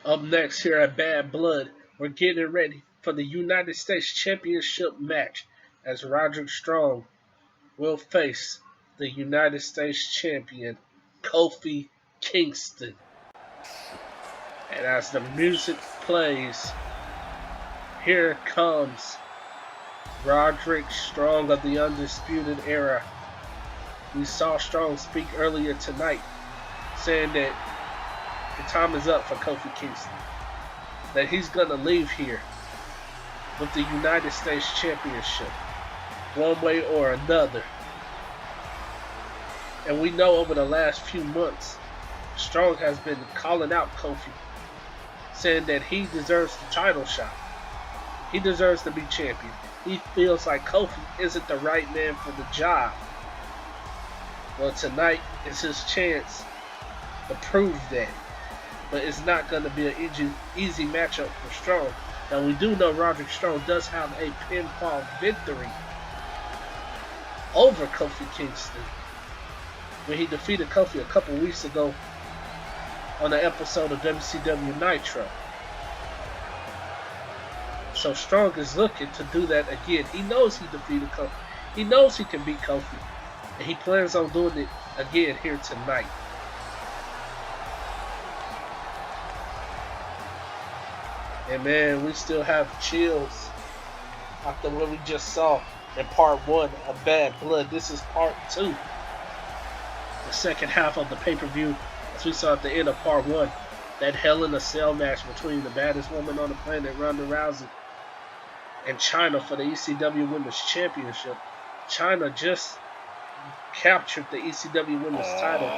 Up next here at Bad Blood, we're getting ready for the United States Championship match as Roderick Strong will face the United States Champion Kofi Kingston. And as the music plays, here comes Roderick Strong of the Undisputed Era. We saw Strong speak earlier tonight saying that the time is up for Kofi Kingston. That he's going to leave here with the United States Championship, one way or another. And we know over the last few months, Strong has been calling out Kofi, saying that he deserves the title shot. He deserves to be champion. He feels like Kofi isn't the right man for the job. Well, tonight is his chance to prove that. But it's not going to be an easy matchup for Strong. Now, we do know Roderick Strong does have a pinfall victory over Kofi Kingston when he defeated Kofi a couple weeks ago on an episode of WCW Nitro. So Strong is looking to do that again. He knows he defeated Kofi. He knows he can beat Kofi. And he plans on doing it again here tonight. And man, we still have chills after what we just saw in part 1 of Bad Blood. This is part 2. The second half of the pay-per-view, as we saw at the end of part 1. That Hell in a Cell match between the baddest woman on the planet, Ronda Rousey, and Chyna for the ECW Women's Championship. Chyna just captured the ECW Women's title.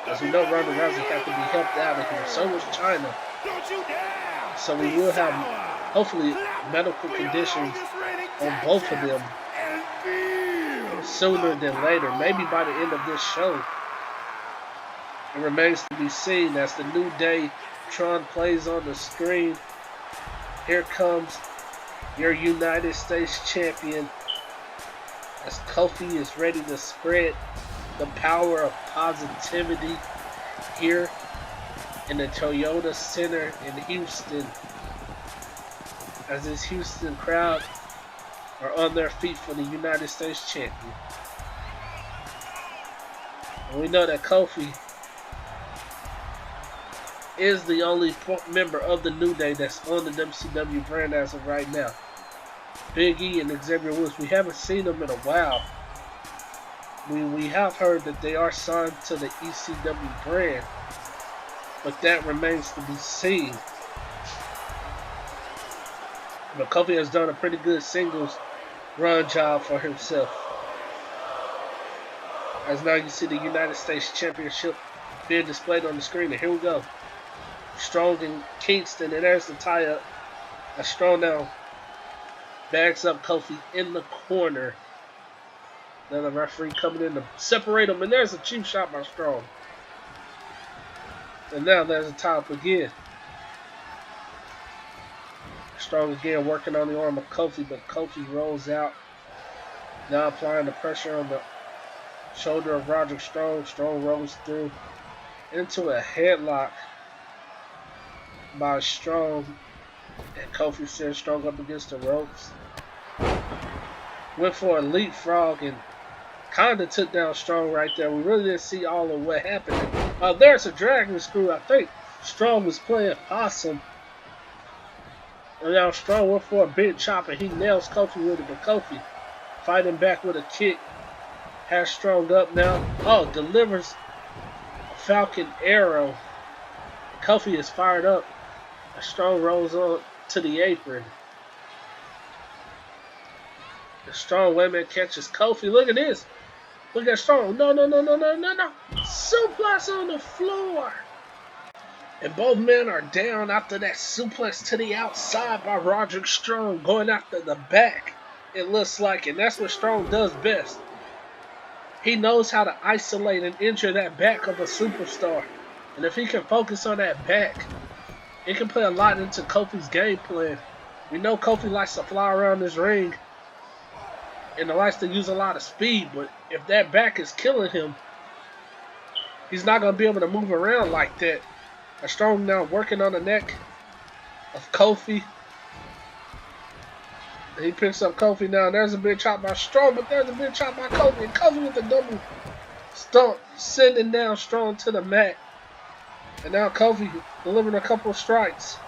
As we know, Ronda Rousey had to be helped out of here. So was Chyna. So we will have, hopefully, medical conditions on both of them sooner than later. Maybe by the end of this show. It remains to be seen as the New Day Tron plays on the screen. Here comes your United States Champion as Kofi is ready to spread the power of positivity here in the Toyota Center in Houston, as this Houston crowd are on their feet for the United States Champion. And we know that Kofi is the only member of the New Day that's on the WCW brand as of right now. Big E and Xavier Woods, we haven't seen them in a while. We have heard that they are signed to the ECW brand, but that remains to be seen. But Kofi has done a pretty good singles run job for himself. As now you see the United States Championship being displayed on the screen. And here we go. Strong and Kingston, and there's the tie-up. As Strong now bags up Kofi in the corner. Then the referee coming in to separate them, and there's a cheap shot by Strong. And now there's a tie-up again. Strong again working on the arm of Kofi, but Kofi rolls out. Now applying the pressure on the shoulder of Roderick Strong. Strong rolls through into a headlock by Strong. And Kofi sends Strong up against the ropes. Went for a leapfrog and kind of took down Strong right there. We really didn't see all of what happened. There's a dragon screw. I think Strong was playing possum. And now Strong went for a big chop and he nails Kofi with it. But Kofi fighting back with a kick. Has Strong up now. Delivers a Falcon Arrow. Kofi is fired up. Strong rolls on to the apron. The Strong woman catches Kofi. Look at this. Look at Strong. No. Suplex on the floor. And both men are down after that suplex to the outside by Roderick Strong. Going after the back, it looks like. And that's what Strong does best. He knows how to isolate and injure that back of a superstar. And if he can focus on that back, it can play a lot into Kofi's game plan. We know Kofi likes to fly around this ring and he likes to use a lot of speed, but if that back is killing him, he's not going to be able to move around like that. Strong now working on the neck of Kofi. He picks up Kofi now. There's a big chop by Strong, but there's a big chop by Kofi. And Kofi with the double stomp, sending down Strong to the mat. And now Kofi delivering a couple of strikes.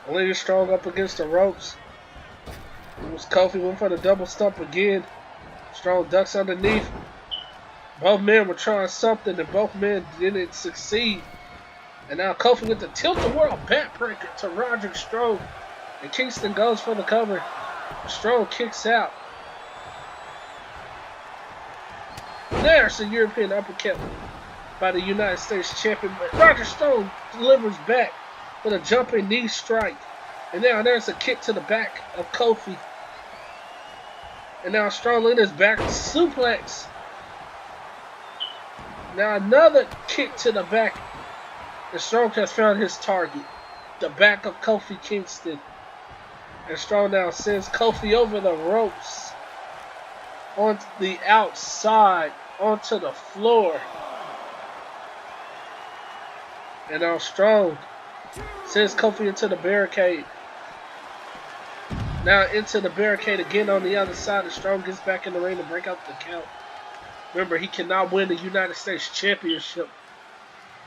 Leading Strong up against the ropes. It was Kofi went for the double stomp again. Strong ducks underneath. Both men were trying something and both men didn't succeed. And now Kofi with the tilt-the-world backbreaker to Roderick Strong. And Kingston goes for the cover. Strong kicks out. There's the European uppercut by the United States champion. But Roderick Strong delivers back with a jumping knee strike. And now there's a kick to the back of Kofi. And now Strong in his back suplex. Now another kick to the back. And Strong has found his target. The back of Kofi Kingston. And Strong now sends Kofi over the ropes. On the outside. Onto the floor. And now Strong sends Kofi into the barricade. Now into the barricade again on the other side. And Strong gets back in the ring to break out the count. Remember, he cannot win the United States Championship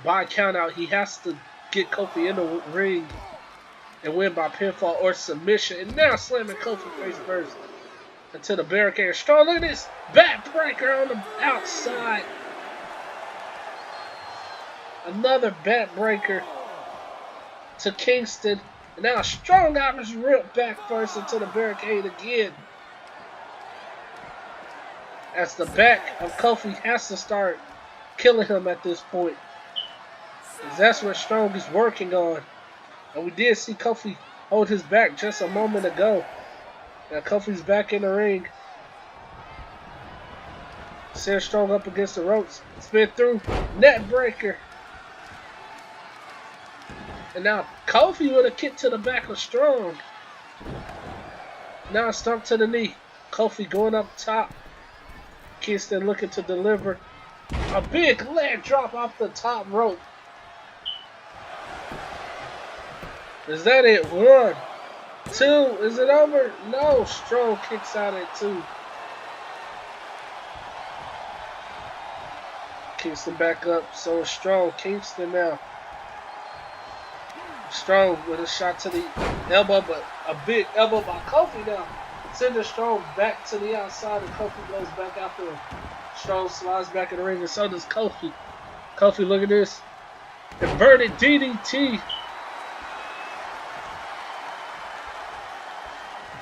by countout. He has to get Kofi in the ring and win by pinfall or submission. And now slamming Kofi face first into the barricade. Strong, look at this backbreaker on the outside. Another backbreaker to Kingston. And now Strong Irish ripped back first into the barricade again. As the back of Kofi has to start killing him at this point. Because that's what Strong is working on. And we did see Kofi hold his back just a moment ago. Now Kofi's back in the ring. Sends Strong up against the ropes. Spin through. Net breaker. And now Kofi with a kick to the back of Strong. Now a stomp to the knee. Kofi going up top. Kingston looking to deliver a big leg drop off the top rope. Is that it? 1, 2. Is it over? No. Strong kicks out at 2. Kingston back up. So is Strong. Kingston now. Strong with a shot to the elbow, but a big elbow by Kofi now. Sending Strong back to the outside, and Kofi goes back after him. Strong slides back in the ring, and so does Kofi. Kofi, look at this. Inverted DDT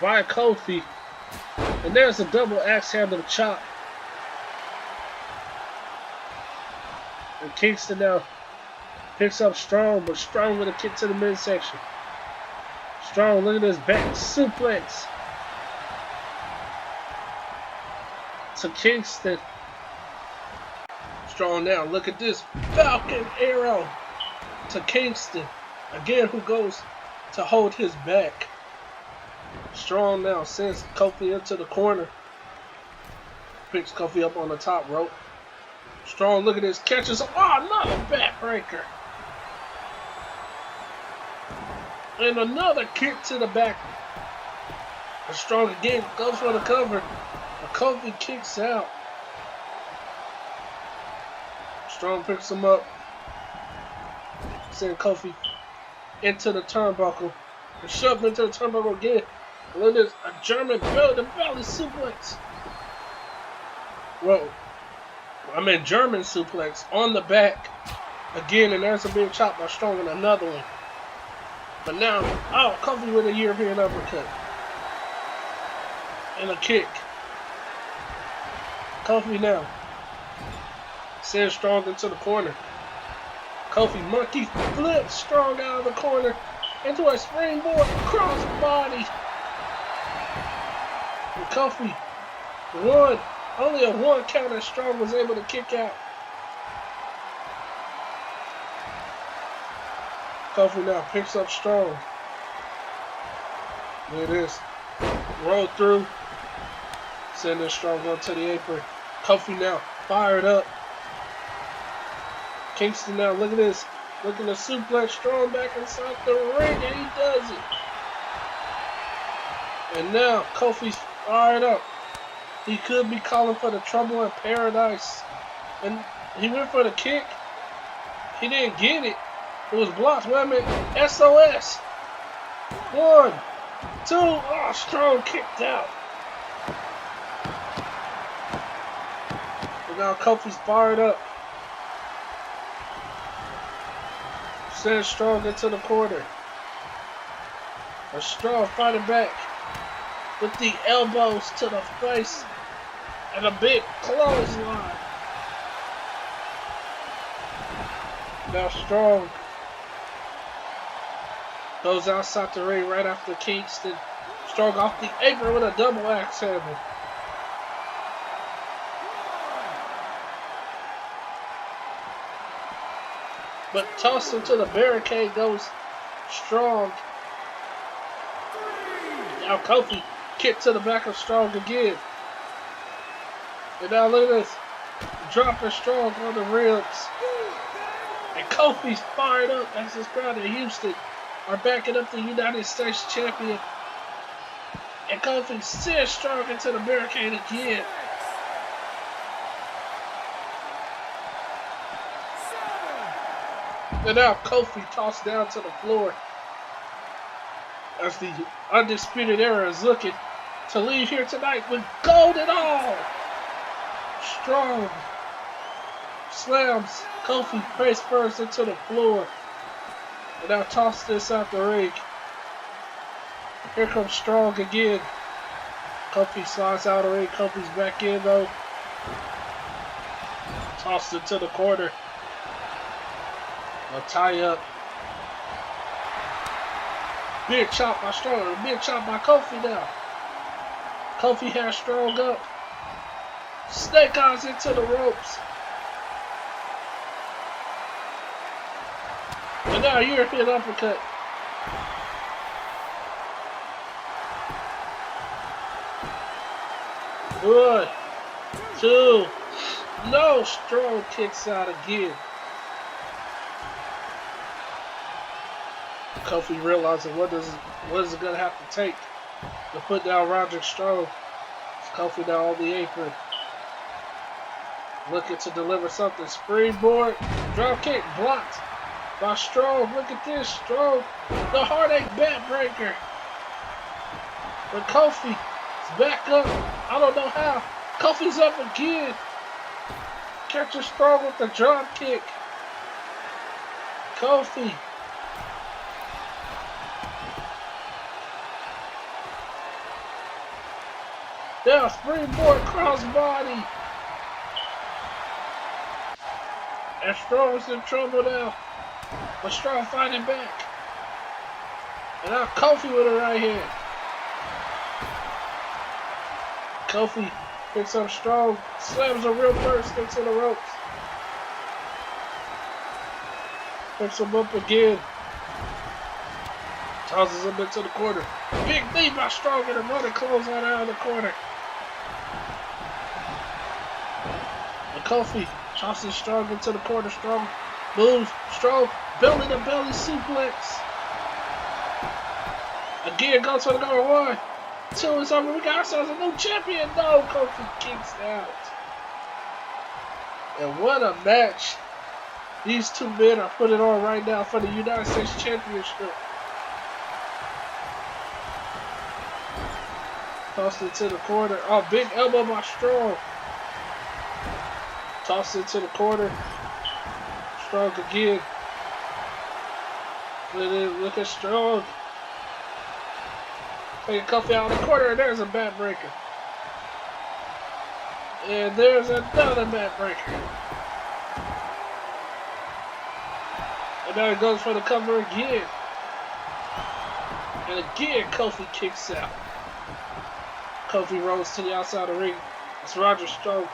by Kofi. And there's a double axe handle chop. And Kingston now picks up Strong, but Strong with a kick to the midsection. Strong, look at this back suplex to Kingston. Strong now, look at this Falcon Arrow to Kingston. Again, who goes to hold his back. Strong now sends Kofi into the corner. Picks Kofi up on the top rope. Strong, look at this, catches, another backbreaker. And another kick to the back. And Strong again goes for the cover. But Kofi kicks out. Strong picks him up. Send Kofi into the turnbuckle. And shoved into the turnbuckle again. And then there's a German belly suplex. Whoa. I mean German suplex on the back. Again, and there's a big chop by Strong and another one. But now, Kofi with a European uppercut. And a kick. Kofi now sends Strong into the corner. Kofi monkey flips Strong out of the corner into a springboard crossbody. And Kofi only a 1 count as Strong was able to kick out. Kofi now picks up Strong. There it is. Roll through. Sending Strong onto the apron. Kofi now fired up. Kingston now, look at this. Looking to suplex Strong back inside the ring, and he does it. And now Kofi's fired up. He could be calling for the trouble in paradise. And he went for the kick. He didn't get it. It was blocked. Wait a minute. SOS. 1, 2. Oh, Strong kicked out. And now Kofi's fired up. Sends Strong into the corner. And Strong fighting back with the elbows to the face and a big clothesline. Now Strong goes outside the ring right after Kingston. Strong off the apron with a double axe handle. But tossed into the barricade goes Strong. Now Kofi kick to the back of Strong again. And now look at this. Dropping Strong on the ribs. And Kofi's fired up as this crowd in Houston are backing up the United States champion. And Kofi sends Strong into the barricade again. And now Kofi tossed down to the floor as the Undisputed Era is looking to leave here tonight with gold and all. Strong slams Kofi face first into the floor. And now toss this out the ring. Here comes Strong again. Kofi slides out of the ring. Kofi's back in though. Tossed into the corner. A tie up. Big chop by Strong. Big chop by Kofi now. Kofi has Strong up. Snake eyes into the ropes. And now a European uppercut. One, two. No, Strong kicks out again. Kofi realizing what is it gonna have to take to put down Roderick Strong. Kofi now on the apron. Looking to deliver something. Springboard. Drop kick blocked by Strong. Look at this. Strong. The heartache backbreaker. But Kofi is back up. I don't know how. Kofi's up again. Catches Strong with the drop kick. Kofi. Now springboard crossbody. And Strong's in trouble now. But Strong fighting back. And now Kofi with a right hand. Kofi picks up Strong. Slams a real burst into the ropes. Picks him up again. Tosses him into the corner. Big knee by Strong and a running clothesline out of the corner. And Kofi tosses Strong into the corner. Strong moves. Strong belly to belly suplex. Again goes for the number 1. 2 is over. We got ourselves a new champion. No, Kofi kicks out. And what a match. These two men are putting on right now for the United States Championship. Tossed it to the corner. Oh, big elbow by Strong. Tossed it to the corner. Strong again. Look at Strong. Taking Kofi out of the corner, and there's a backbreaker. And there's another backbreaker. And now he goes for the cover again. And again, Kofi kicks out. Kofi rolls to the outside of the ring. As Roderick Strong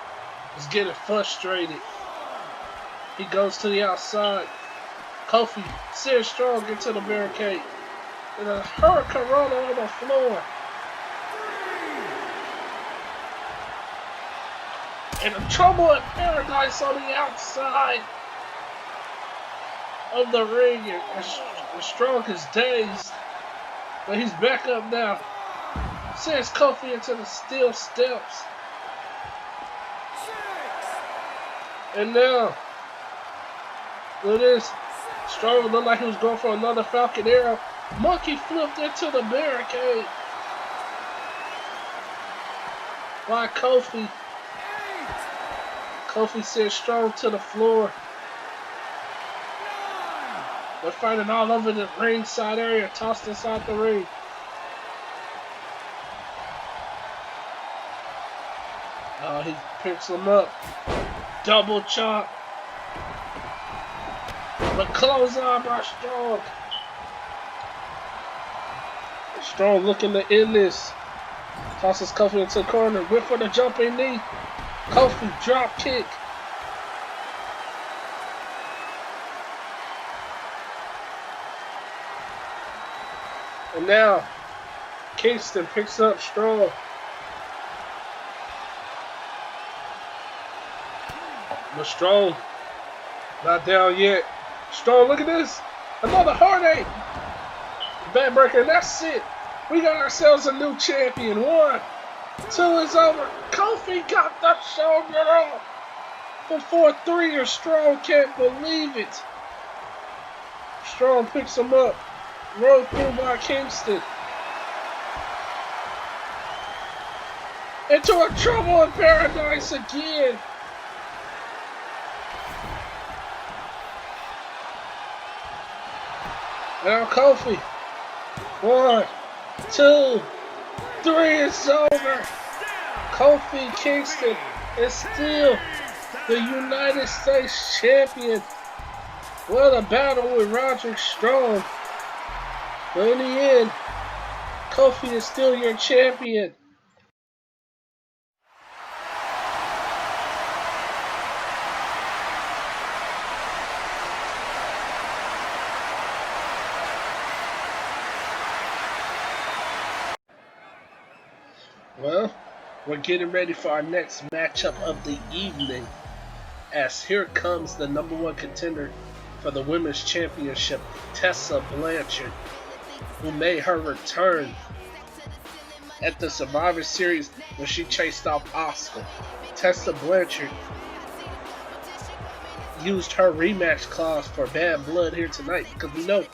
is getting frustrated. He goes to the outside. Kofi sends Strong into the barricade. And a hurricane on the floor. And a trouble in paradise on the outside. of the ring, and Strong is dazed, but he's back up now. Sends Kofi into the steel steps. And now, look at this. Strong looked like he was going for another Falcon Arrow. Monkey flipped into the barricade by Kofi. Kofi sent Strong to the floor. They're fighting all over the ringside area, tossed inside the ring. Oh, he picks him up. Double chop. But clothesline by Strong. Strong looking to end this. Tosses Kofi into the corner. Whip for the jumping knee. Kofi drop kick. And now, Kingston picks up Strong. But Strong not down yet. Strong, look at this. Another heartache. Backbreaker, and that's it. We got ourselves a new champion. 1, 2 is over. Kofi got the shoulder off before 3, or Strong can't believe it. Strong picks him up. Rolled through by Kingston. Into a trouble in paradise again. Now Kofi. 1, 2, 3, it's over. Kofi Kingston is still the United States champion. What a battle with Roderick Strong. But in the end, Kofi is still your champion. Well, we're getting ready for our next matchup of the evening, as here comes the #1 contender for the Women's Championship, Tessa Blanchard, who made her return at the Survivor Series when she chased off Asuka. Tessa Blanchard used her rematch clause for Bad Blood here tonight, because we know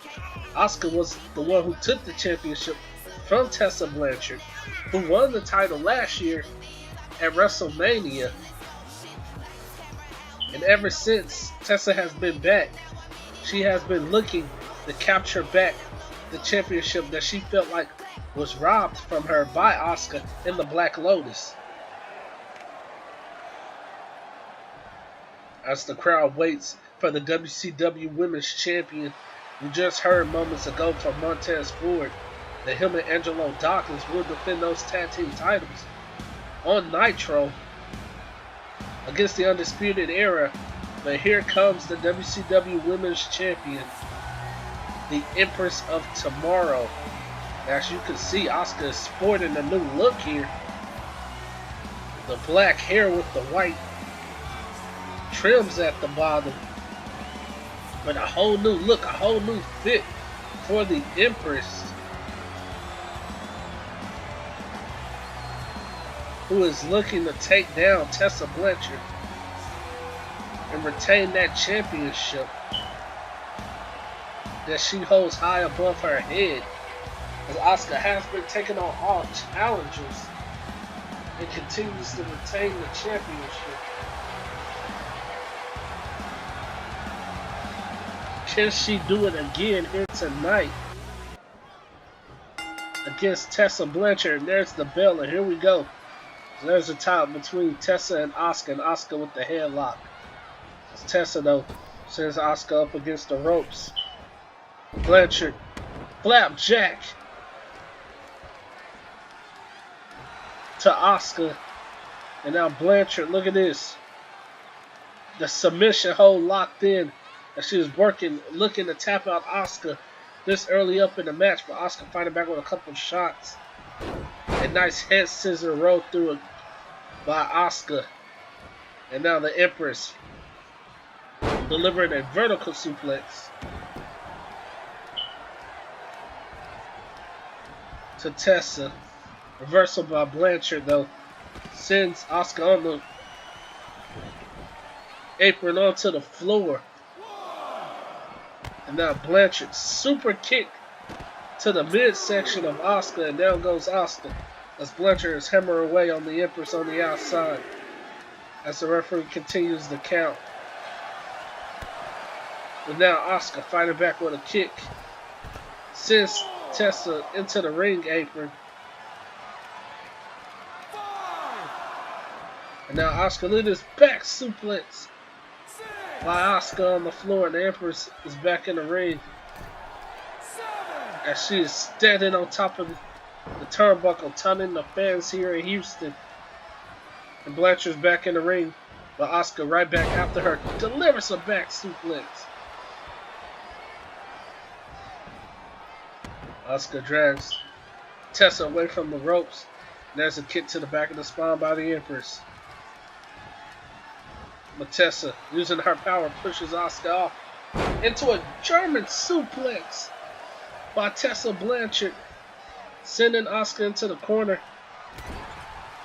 Asuka was the one who took the championship from Tessa Blanchard, who won the title last year at WrestleMania. And ever since Tessa has been back, she has been looking to capture back the championship that she felt like was robbed from her by Asuka in the Black Lotus. As the crowd waits for the WCW Women's Champion, we just heard moments ago from Montez Ford that him and Angelo Dawkins will defend those tag team titles on Nitro against the Undisputed Era. But here comes the WCW Women's Champion, the Empress of Tomorrow. As you can see, Asuka is sporting a new look here. The black hair with the white trims at the bottom. But a whole new look, a whole new fit for the Empress, who is looking to take down Tessa Blanchard and retain that championship that she holds high above her head. As Asuka has been taking on all challengers and continues to retain the championship. Can she do it again here tonight against Tessa Blanchard? And there's the bell, and here we go. There's a tie between Tessa and Asuka with the headlock. As Tessa, though, sends Asuka up against the ropes. Blanchard, flapjack to Asuka. And now Blanchard, look at this. The submission hold locked in as she was working, looking to tap out Asuka this early up in the match. But Asuka fighting back with a couple shots. A nice head scissor roll through it by Asuka. And now the Empress delivering a vertical suplex to Tessa. Reversal by Blanchard, though, sends Asuka on the apron onto the floor. And now Blanchard super kick to the midsection of Asuka, and down goes Asuka as Blanchard is hammering away on the Empress on the outside as the referee continues the count. But now Asuka fighting back with a kick, sends Tessa into the ring apron. And now Asuka with this back suplex by Asuka on the floor, and the Empress is back in the ring as she is standing on top of the turnbuckle, taunting the fans here in Houston. And Blanchard's back in the ring, but Asuka right back after her delivers a back suplex. Asuka drags Tessa away from the ropes. There's a kick to the back of the spine by the Empress. But Tessa, using her power, pushes Asuka off into a German suplex by Tessa Blanchard, sending Asuka into the corner.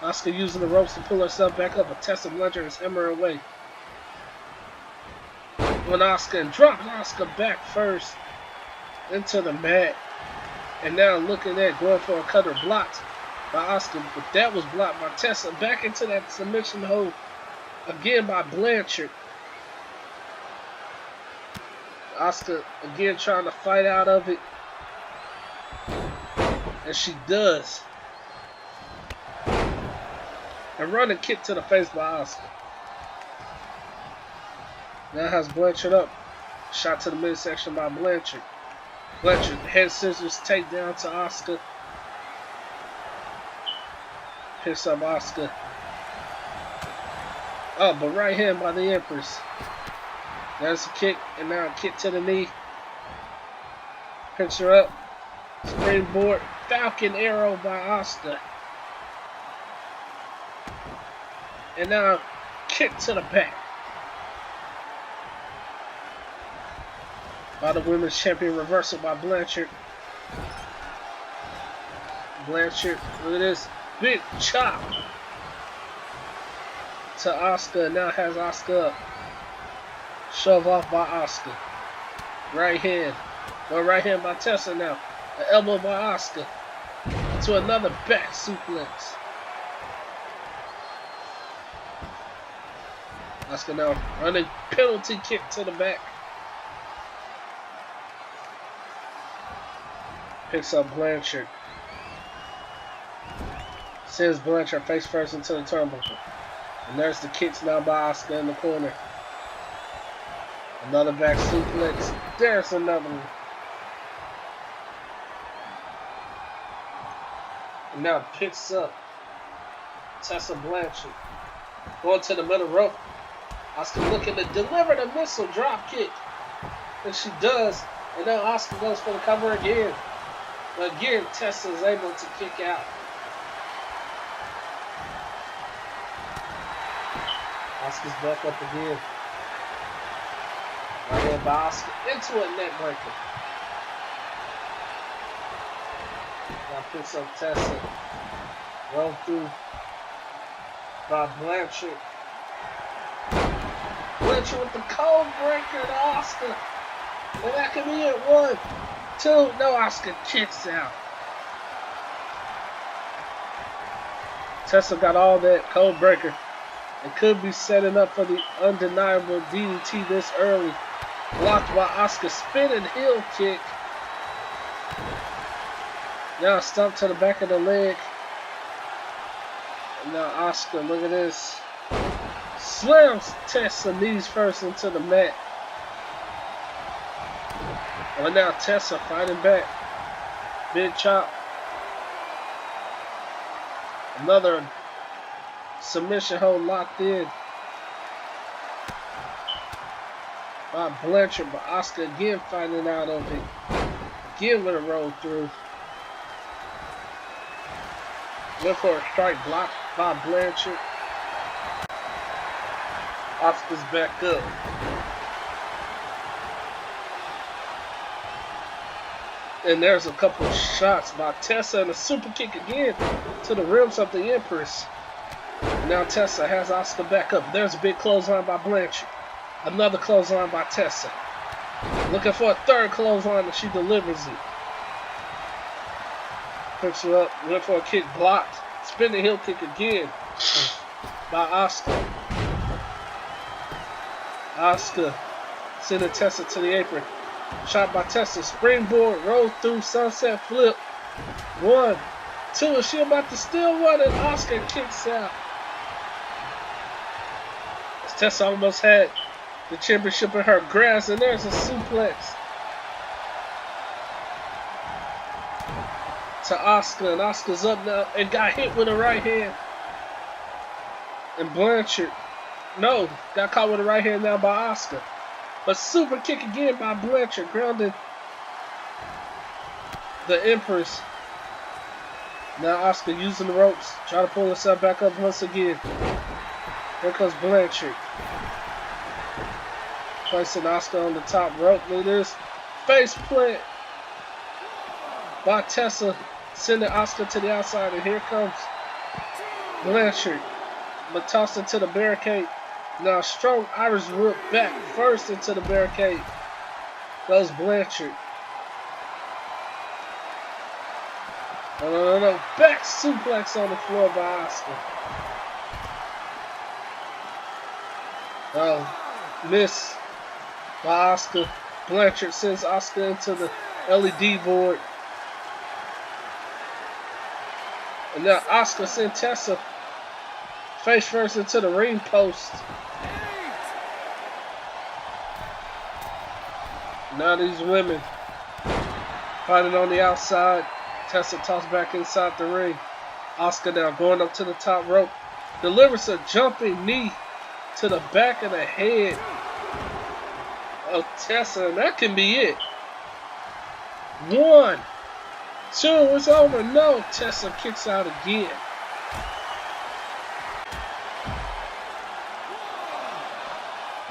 Asuka using the ropes to pull herself back up, but Tessa Blanchard is hammering away. When Asuka drops Asuka back first into the mat. And now looking at going for a cutter blocked by Asuka, but that was blocked by Tessa. Back into that submission hold again by Blanchard. Asuka again trying to fight out of it. And she does. And running kick to the face by Asuka. Now has Blanchard up. Shot to the midsection by Blanchard. Blanchard, head scissors takedown to Asuka. Picks up Asuka. Oh, but right hand by the Empress. There's a kick, and now a kick to the knee. Picks her up. Springboard. Falcon arrow by Asuka. And now kick to the back by the women's champion. Reversal by Blanchard. Blanchard, look at this big chop to Asuka. Now has Asuka up. Shove off by Asuka. Right hand. No, right hand by Tessa now. The elbow by Asuka. To another back suplex. Asuka now running penalty kick to the back. Picks up Blanchard. Sends Blanchard face first into the turnbuckle. And there's the kicks now by Asuka in the corner. Another back suplex. There's another one. And now picks up Tessa Blanchard. Going to the middle rope. Asuka looking to deliver the missile drop kick. And she does. And now Asuka goes for the cover again. But again, Tessa is able to kick out. Asuka's back up again. Right here by Asuka into a neck breaker. Now picks up Tessa. Run through by Blanchard. Blanchard with the cold breaker to Asuka. And that could be it. 1, 2. No, Asuka kicks out. Tessa got all that cold breaker. It could be setting up for the undeniable DDT this early. Blocked by Asuka. Spinning heel kick. Now stomp to the back of the leg. And now Asuka, look at this. Slams Tessa knees first into the mat. And now Tessa fighting back. Big chop. Another submission hold locked in by Blanchard, but Asuka again fighting out of it. Again with a roll through. Went for a strike blocked by Blanchard. Asuka's back up. And there's a couple of shots by Tessa and a super kick again to the ribs of the Empress. And now Tessa has Asuka back up. There's a big clothesline by Blanchard. Another clothesline by Tessa. Looking for a third clothesline and she delivers it. Picks her up, went for a kick, blocked. Spinning heel kick again by Asuka. Asuka sending Tessa to the apron. Shot by Tessa, springboard, roll through, sunset flip. 1, 2, is she about to steal one? And Asuka kicks out. Tessa almost had the championship in her grasp, and there's a suplex to Asuka, and Asuka's up now and got hit with a right hand. And Blanchard, no, got caught with a right hand now by Asuka. But super kick again by Blanchard, grounding the Empress. Now Asuka using the ropes, trying to pull herself back up once again. Here comes Blanchard. Placing Asuka on the top rope. Look at this. Face plant by Tessa, sending Asuka to the outside. And here comes Blanchard. But tossed into the barricade. Now strong Irish whip back first into the barricade. Goes Blanchard. No. Back suplex on the floor by Asuka. Miss by Asuka. Blanchard sends Asuka into the LED board. And now Asuka sends Tessa face first into the ring post. Now these women fighting on the outside. Tessa tossed back inside the ring. Asuka now going up to the top rope. Delivers a jumping knee to the back of the head of Tessa, and that can be it. 1, 2, it's over. No, Tessa kicks out again.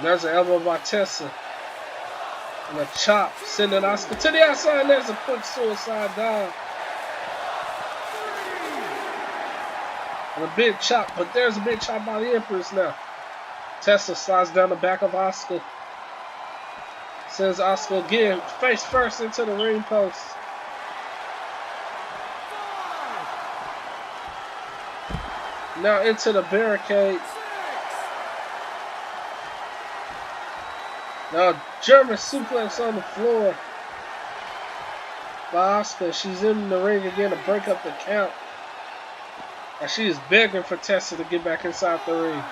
There's an elbow by Tessa. And a chop, sending Asuka to the outside, and there's a quick suicide dive. And a big chop, but there's a big chop by the Empress now. Tessa slides down the back of Asuka. Sends Asuka again, face first into the ring post. Now into the barricade. Now German suplex on the floor by Asuka. She's in the ring again to break up the count. And she is begging for Tessa to get back inside the ring.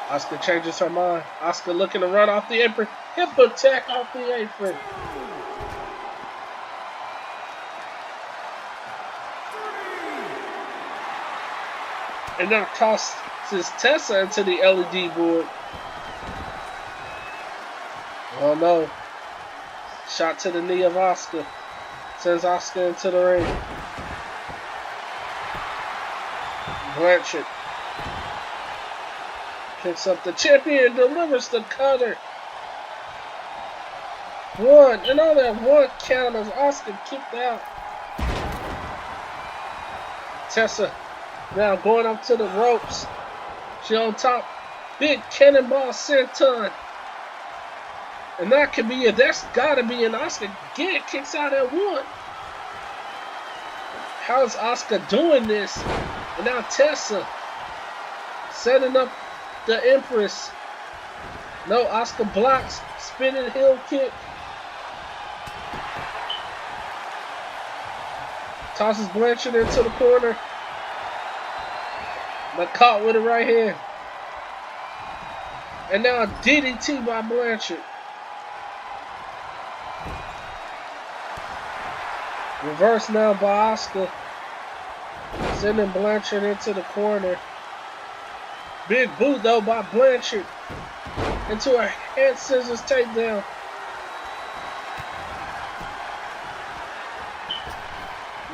Asuka changes her mind. Asuka looking to run off the apron. Hip attack off the apron. And now tosses Tessa into the LED board. Oh no. Shot to the knee of Asuka. Sends Asuka into the ring. Blanchard picks up the champion, delivers the cutter. 1, and on that 1 count as Asuka kicked out. Tessa now going up to the ropes. She on top. Big cannonball senton. And that could be it. That's got to be an Asuka. Again, kicks out at 1. How's Asuka doing this? And now Tessa setting up the Empress. No, Asuka blocks. Spinning heel kick. Tosses Blanchard into the corner. But caught with the right hand. And now a DDT by Blanchard. Reverse now by Asuka. Sending Blanchard into the corner. Big boot though by Blanchard. Into a hand scissors takedown.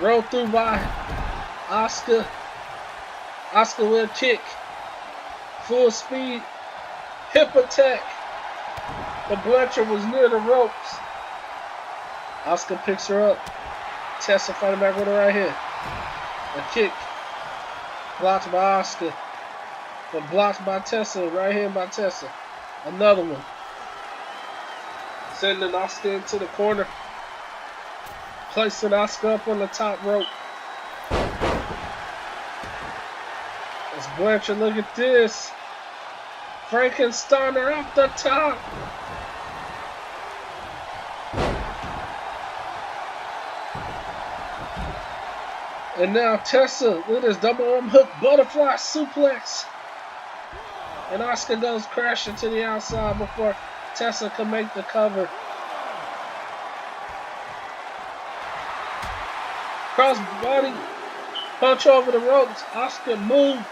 Roll through by Asuka. Asuka with a kick. Full speed. Hip attack. but Blanchard was near the ropes. Asuka picks her up. Tessa fighting back with her right here. A kick. Blocked by Asuka. But blocked by Tessa. Right hand by Tessa. Another one. Sending Asuka into the corner. Placing Asuka up on the top rope. As Blanchard, look at this. Frankensteiner off the top. And now Tessa with his double arm hook butterfly suplex. And Asuka goes crashing to the outside before Tessa can make the cover. Cross body punch over the ropes. Asuka moved.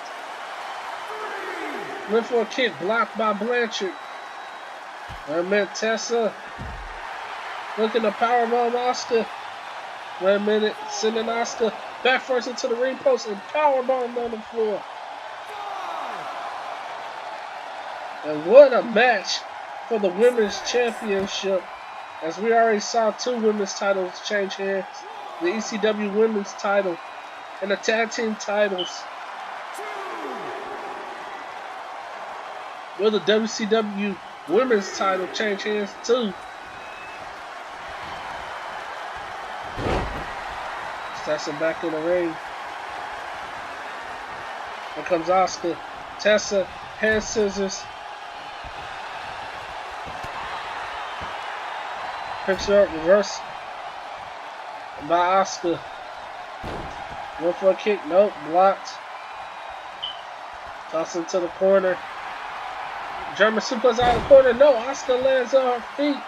Went for a kick blocked by Blanchard. Wait a minute, Tessa looking to powerbomb Asuka. Wait a minute, sending Asuka back first into the ring post and powerbomb on the floor. And what a match for the Women's Championship, as we already saw 2 women's titles change hands. The ECW Women's title and the Tag Team titles. Will the WCW Women's title change hands too? Tessa back in the ring. Here comes Asuka. Tessa, hand scissors. Picks her up, reverse by Asuka. Went for a kick, nope, blocked. Toss into the corner. German suplex out of the corner, no, Asuka lands on her feet.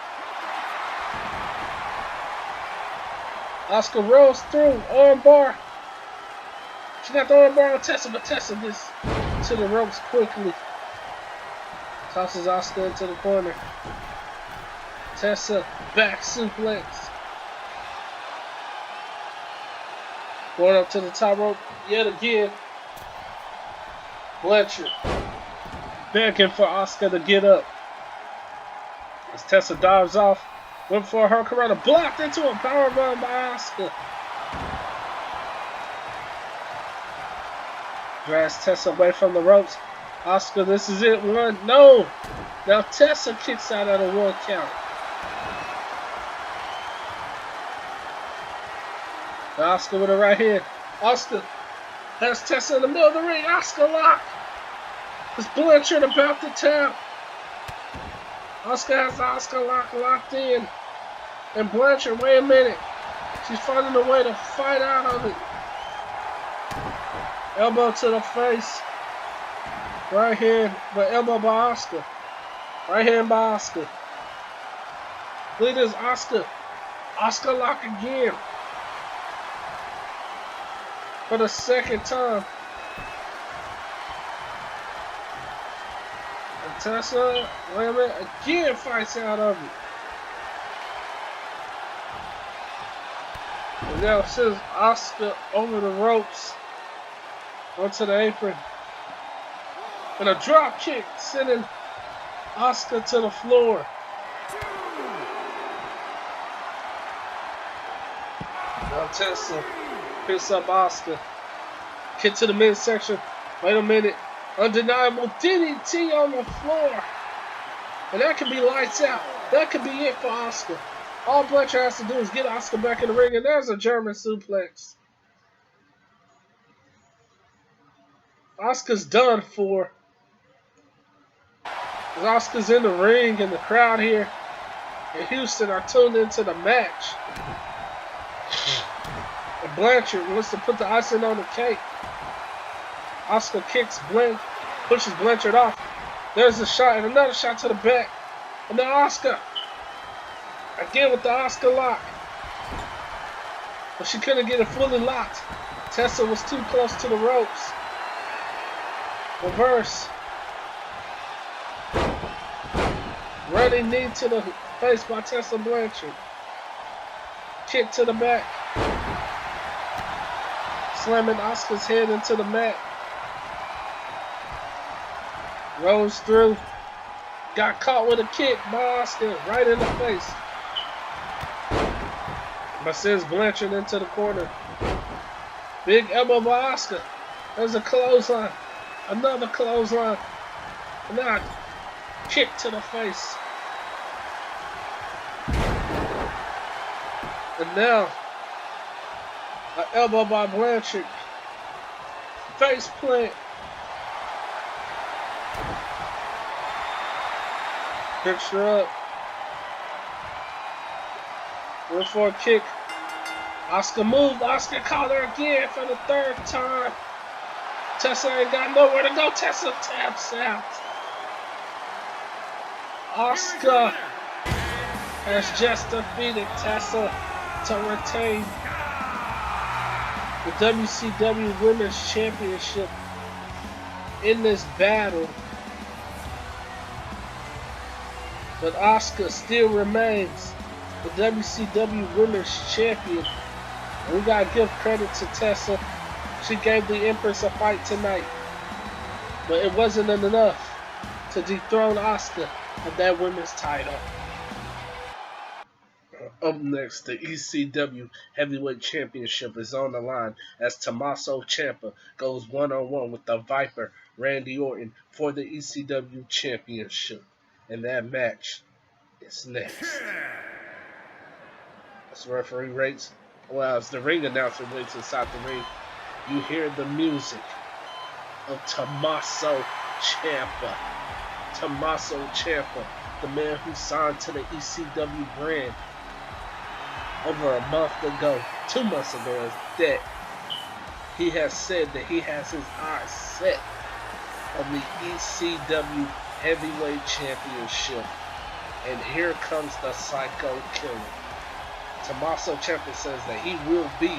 Asuka rolls through, arm bar. She got the arm bar on Tessa, but Tessa gets to the ropes quickly. Tosses Asuka into the corner. Tessa, back suplex. Going up to the top rope yet again. Blanchard begging for Asuka to get up. As Tessa dives off, went for her Hurricanrana, blocked into a powerbomb by Asuka. Drags Tessa away from the ropes. Asuka, this is it. 1, no. Now Tessa kicks out at a 1 count. Now Asuka with her right hand. Asuka has Tessa in the middle of the ring. Asuka lock. Is Blanchard about to tap? Asuka has the Asuka lock locked in. And Blanchard, wait a minute. She's finding a way to fight out of it. Elbow to the face. Right hand, but elbow by Asuka. Right hand by Asuka. Look at this, Asuka. Asuka lock again. For the 2nd time. And Tessa, wait a minute, again fights out of it. And now sends Asuka over the ropes onto the apron. And a drop kick sending Asuka to the floor. Now Tessa picks up Asuka. Kick to the midsection. Wait a minute. Undeniable DDT on the floor. And that could be lights out. That could be it for Asuka. All Blanchard has to do is get Asuka back in the ring, and there's a German suplex. Asuka's done for. Asuka's in the ring, and the crowd here in Houston are tuned into the match. And Blanchard wants to put the icing on the cake. Asuka kicks pushes Blanchard off. There's a shot and another shot to the back. And then Asuka again with the Asuka lock. But she couldn't get it fully locked. Tessa was too close to the ropes. Reverse. Running knee to the face by Tessa Blanchard. Kick to the back. Slamming Asuka's head into the mat. Rolls through. Got caught with a kick by Asuka right in the face. But sends Blanchard into the corner. Big elbow by Asuka. There's a clothesline. Another clothesline. And now a kick to the face. And now an elbow by Blanchard. Face plant. Picks her up. Went for a kick. Asuka moved. Asuka caught her again for the third time. Tessa ain't got nowhere to go. Tessa taps out. Asuka has just defeated Tessa to retain the WCW Women's Championship in this battle. But Asuka still remains the WCW Women's Champion. And we gotta give credit to Tessa. She gave the Empress a fight tonight. But it wasn't enough to dethrone Asuka of that women's title. Up next, the ECW Heavyweight Championship is on the line as Tommaso Ciampa goes one-on-one with the Viper, Randy Orton, for the ECW Championship. And that match is next. As the referee waits, well, as the ring announcer waits inside the ring, you hear the music of Tommaso Ciampa. Tommaso Ciampa, the man who signed to the ECW brand over a month ago, 2 months ago, is that he has said that he has his eyes set on the ECW Heavyweight Championship. And here comes the Psycho Killer. Tommaso Ciampa says that he will be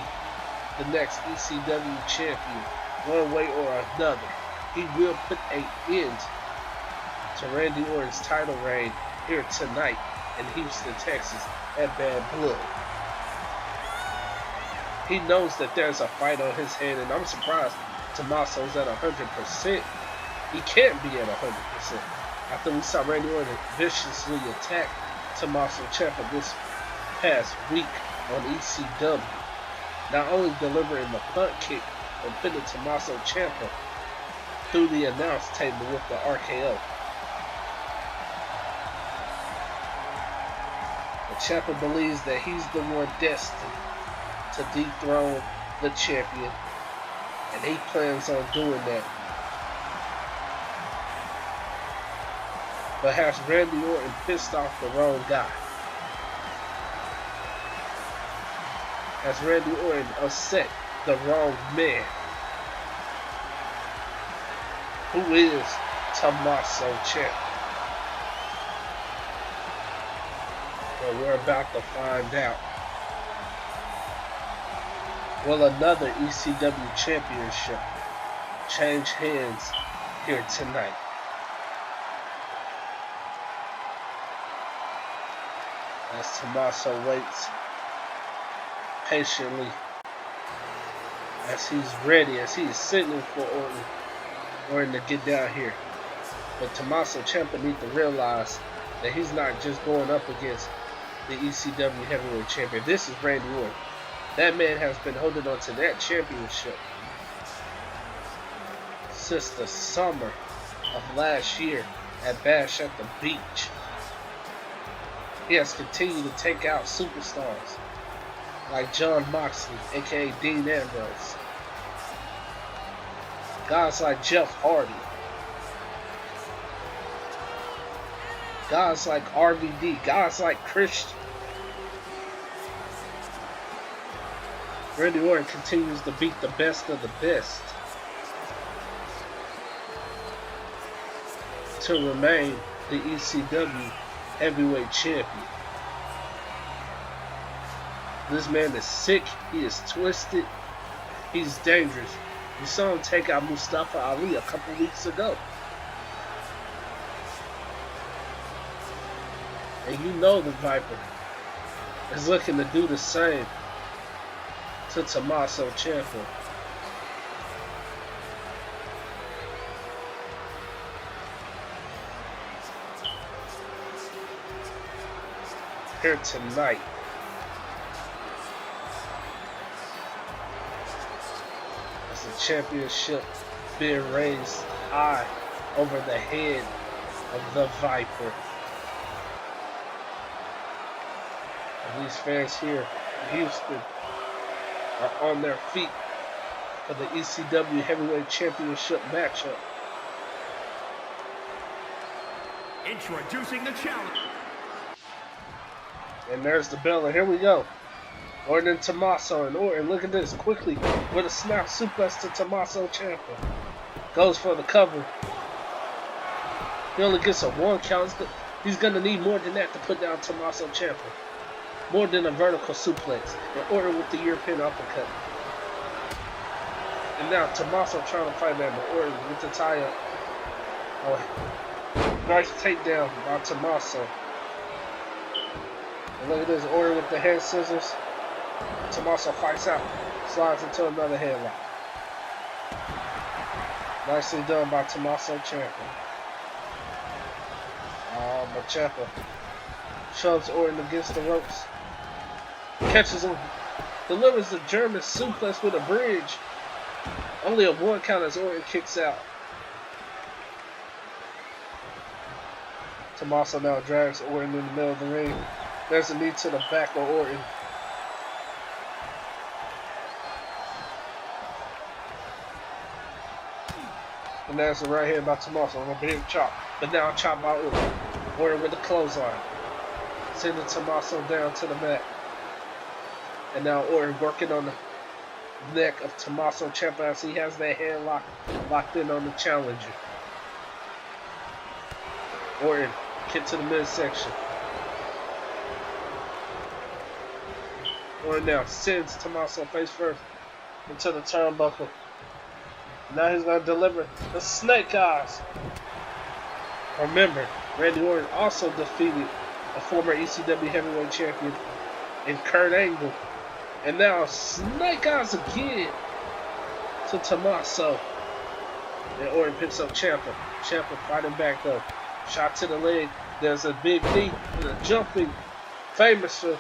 the next ECW champion, one way or another. He will put an end to Randy Orton's title reign here tonight in Houston, Texas, at Bad Blood. He knows that there's a fight on his hand, and I'm surprised Tommaso's at 100%. He can't be at 100%. After we saw Randy Orton viciously attack Tommaso Ciampa this past week on ECW, not only delivering the punt kick and putting Tommaso Ciampa through the announce table with the RKO. But Ciampa believes that he's the one destined to dethrone the champion, and he plans on doing that. But has Randy Orton pissed off the wrong guy? Has Randy Orton upset the wrong man? Who is Tommaso Ciampa? Well, we're about to find out. Will another ECW championship change hands here tonight? As Tommaso waits patiently, as he's ready, as he's signaling for Orton to get down here. But Tommaso Ciampa needs to realize that he's not just going up against the ECW Heavyweight Champion. This is Randy Orton. That man has been holding on to that championship since the summer of last year at Bash at the Beach. He has continued to take out superstars like John Moxley, aka Dean Ambrose. Guys like Jeff Hardy. Guys like RVD. Guys like Christian. Randy Orton continues to beat the best of the best to remain the ECW Heavyweight Champion. This man is sick, he is twisted, he's dangerous. You saw him take out Mustafa Ali a couple weeks ago. And you know the Viper is looking to do the same to Tommaso Ciampa. here tonight. As the championship being raised high over the head of the Viper. And these fans here in Houston are on their feet for the ECW Heavyweight Championship matchup. Introducing the challenge. And there's the bell, and here we go. Orton and Tommaso, and Orton, look at this, quickly with a snap suplex to Tommaso Ciampa. Goes for the cover. He only gets a 1 count. He's going to need more than that to put down Tommaso Ciampa. More than a vertical suplex. And Orton with the European uppercut. And now Tommaso trying to fight that, but Orton with the tie-up. Oh, nice takedown by Tommaso. And look at this, Orton with the head scissors. Tommaso fights out, slides into another headlock. Nicely done by Tommaso Ciampa. But Ciampa shoves Orton against the ropes. Catches him, delivers the German suplex with a bridge. Only a 1 count as Orton kicks out. Tommaso now drags Orton in the middle of the ring. There's a knee to the back of Orton. And there's the right hand by Tommaso on a big chop. But now a chop by Orton. Orton with the clothesline. Sending Tommaso down to the mat. And now Orton working on the neck of Tommaso Ciampa as he has that hand locked in on the challenger. Orton kick to the midsection. Orton now sends Tommaso face first into the turnbuckle. Now he's going to deliver the snake eyes. Remember, Randy Orton also defeated a former ECW heavyweight champion in Kurt Angle. And now snake eyes again to Tommaso. And Orton picks up Ciampa. Ciampa fighting back though. Shot to the leg. There's a big knee and a jumping famouser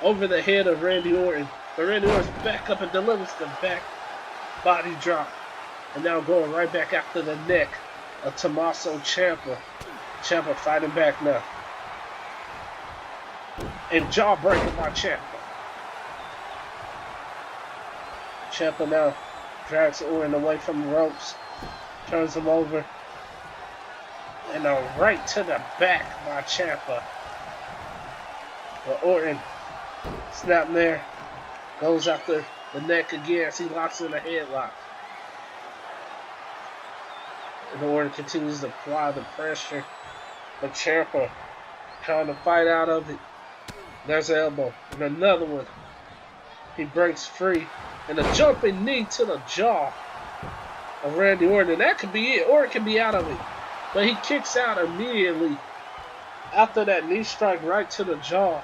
over the head of Randy Orton. But Randy Orton's back up and delivers the back body drop. And now going right back after the neck of Tommaso Ciampa. Ciampa fighting back now. And jawbreaker by Ciampa. Ciampa now drags Orton away from the ropes. Turns him over. And a right to the back by Ciampa. But Orton snap there. Goes after the neck again as he locks in a headlock. And Orton continues to apply the pressure. But Ciampa trying to fight out of it. There's an elbow. And another one. He breaks free. And a jumping knee to the jaw of Randy Orton. And that could be it. Orton can be out of it. But he kicks out immediately after that knee strike right to the jaw.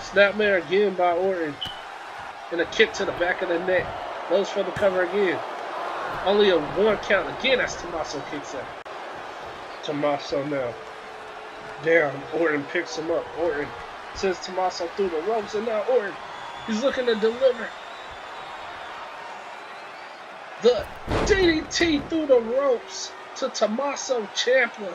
Snapmare again by Orton. And a kick to the back of the neck. Goes for the cover again. Only a 1 count. Again, that's Tommaso kicks out. Tommaso now down. Orton picks him up. Orton sends Tommaso through the ropes. And now Orton, he's looking to deliver the DDT through the ropes to Tommaso Ciampa.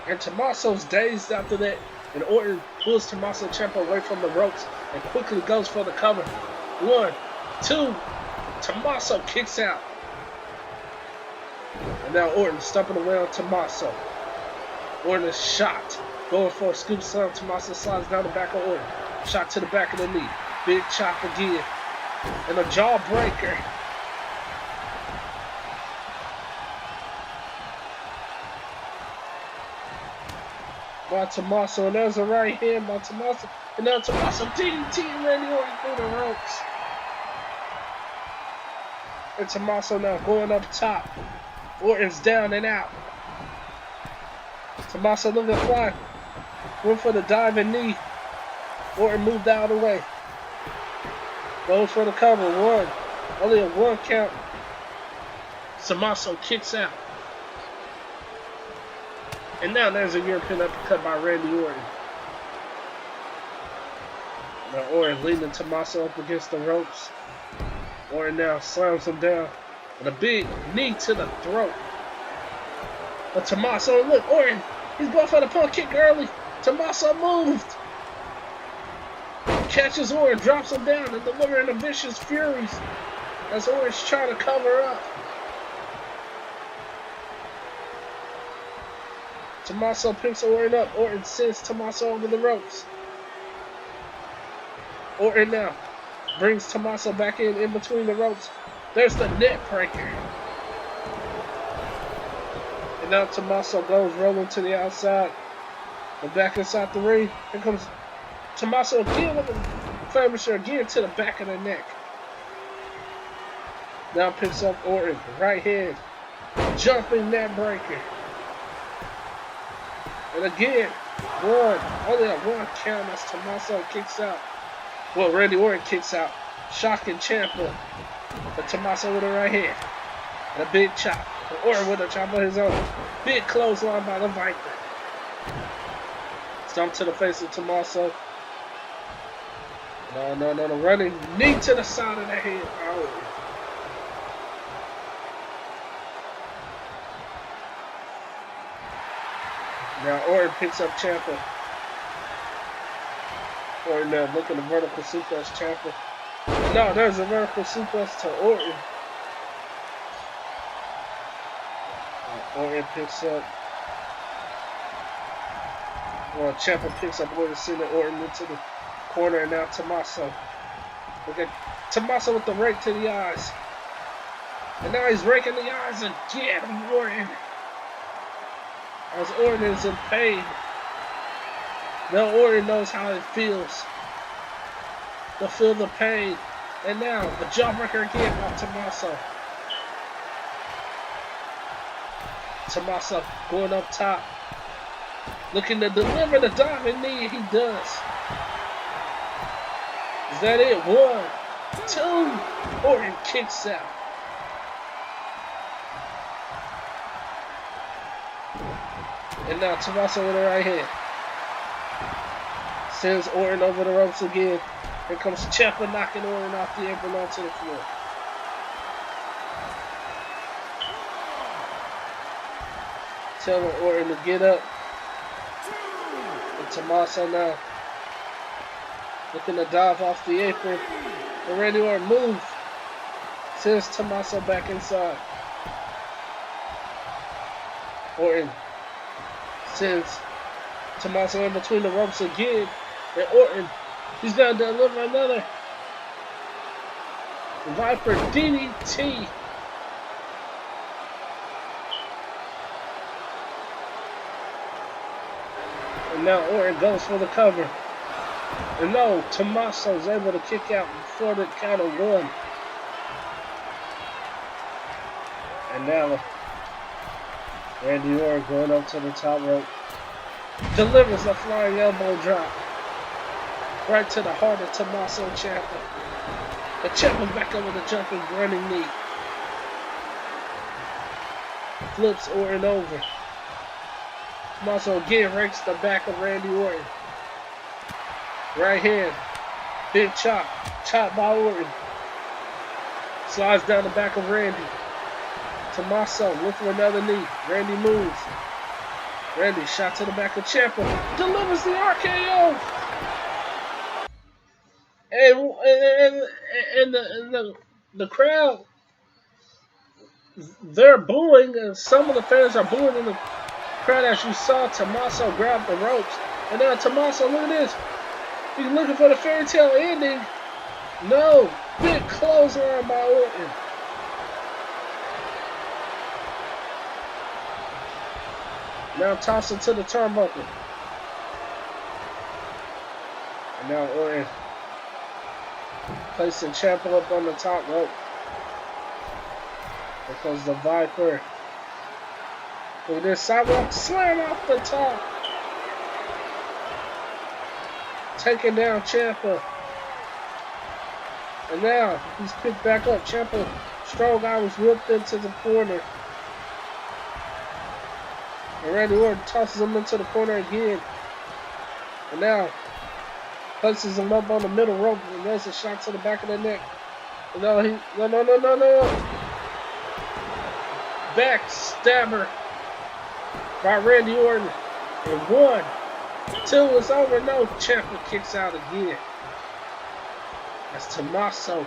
And Tommaso's dazed after that. And Orton pulls Tommaso Ciampa away from the ropes and quickly goes for the cover. 1, 2. Tommaso kicks out. And now Orton stumping away on Tommaso. Orton is shot. Going for a scoop slam. Tommaso slides down the back of Orton. Shot to the back of the knee. Big chop again. And a jawbreaker. By Tommaso, and there's a right hand by Tommaso, and now Tommaso DDT and Randy Orton through the ropes. And Tommaso now going up top. Orton's down and out. Tommaso looking to fly. Went for the diving knee. Orton moved out of the way. Goes for the cover. 1. Only a 1 count. Tommaso kicks out. And now there's a European uppercut by Randy Orton. Now Orton leading Tommaso up against the ropes. Orton now slams him down with a big knee to the throat. But Tommaso, look, Orton, he's going for the punt kick early. Tommaso moved. Catches Orton, drops him down, and delivering the vicious furies as Orton's trying to cover up. Tommaso picks Orton up. Orton sends Tommaso over the ropes. Orton now brings Tommaso back in between the ropes. There's the net breaker. And now Tommaso goes rolling to the outside. And back inside the ring. Here comes Tommaso again with a finisher again to the back of the neck. Now picks up Orton. Right hand. Jumping net breaker. And again, only a one count as Tommaso kicks out. Well, Randy Orton kicks out. Shocking ciampa. But Tommaso with a right hand. And a big chop. Orton with a chop of his own. Big clothesline by the Viper. Stomp to the face of Tommaso. No. Running knee to the side of the head. Oh. Now Orton picks up ciampa. Orton now looking to vertical suplex ciampa. No, there's a vertical suplex to Orton. Orton picks up. Well, ciampa picks up Orton, sending Orton into the corner, and now Tommaso. Look at Tommaso with the rake to the eyes. And now he's raking the eyes again of Orton. As Orton is in pain. Now Orton knows how it feels to feel the pain. And now the jawbreaker again by Tommaso. Tommaso going up top. Looking to deliver the diving knee, he does. Is that it? 1, 2. Orton kicks out. And now Tommaso with the right hand. Sends Orton over the ropes again. Here comes Ciampa knocking Orton off the apron onto the floor. Telling Orton to get up. And Tommaso now looking to dive off the apron. And Randy Orton moves. Sends Tommaso back inside. Orton sends Tommaso in between the ropes again. And Orton, he's going to deliver another Viper DDT. And now Orton goes for the cover. And no, Tommaso's able to kick out before the count of 1. And now Randy Orton going up to the top rope. Delivers a flying elbow drop. Right to the heart of Tommaso Ciampa. The Ciampa's back over the jumping running knee. Flips Orton over. Tommaso again rakes the back of Randy Orton. Right hand. Big chop. Chop by Orton. Slides down the back of Randy. Tommaso looking for another knee. Randy moves. Randy shot to the back of Ciampa. Delivers the RKO. And the crowd, they're booing, and some of the fans are booing in the crowd as you saw Tommaso grab the ropes. And now Tommaso, look at this. He's looking for the fairy tale ending. No. Big clothesline by Orton. Now toss it to the turnbuckle. And now Orton placing Ciampa up on the top rope. Because the Viper. Look at this sidewalk slam off the top. Taking down Ciampa. And now he's picked back up. Ciampa strong arm was whipped into the corner. And Randy Orton tosses him into the corner again. And now places him up on the middle rope and there's a shot to the back of the neck. And no. Backstabber by Randy Orton. And 1, 2 is over. No, Ciampa kicks out again. As Tommaso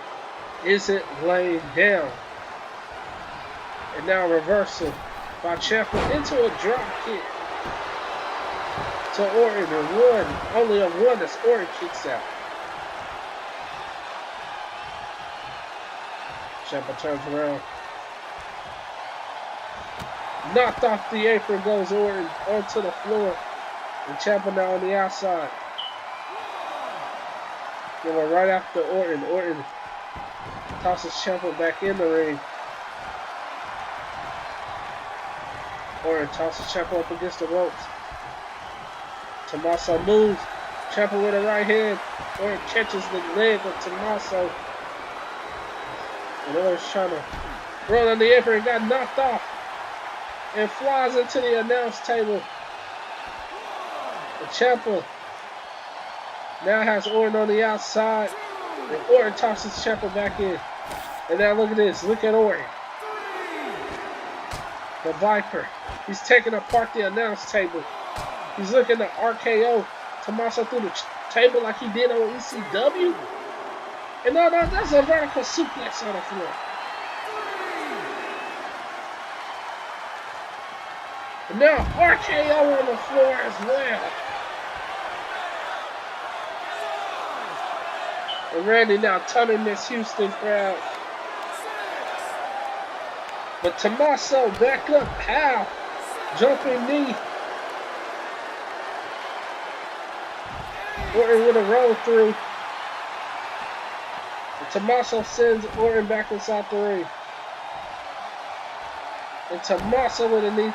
isn't laying down. And now reversal by Ciampa into a drop kick to Orton. And 1, only a 1 as Orton kicks out. Ciampa turns around. Knocked off the apron goes Orton onto the floor. And Ciampa now on the outside. Going right after Orton. Orton tosses Ciampa back in the ring. Orton tosses Ciampa up against the ropes. Tommaso moves. Ciampa with a right hand. Orton catches the leg of Tommaso. And Orton's trying to roll on the apron and got knocked off. And flies into the announce table. And Ciampa now has Orton on the outside. And Orton tosses Ciampa back in. And now look at this. Look at Orton. The Viper. He's taking apart the announce table. He's looking to RKO Tommaso through the table like he did on ECW. And no, that's a vertical suplex on the floor. And now RKO on the floor as well. And Randy now turning this Houston crowd. But Tommaso back up. How? Jumping knee. Orton with a roll through. And Tommaso sends Orton back inside the ring. And Tommaso with a knee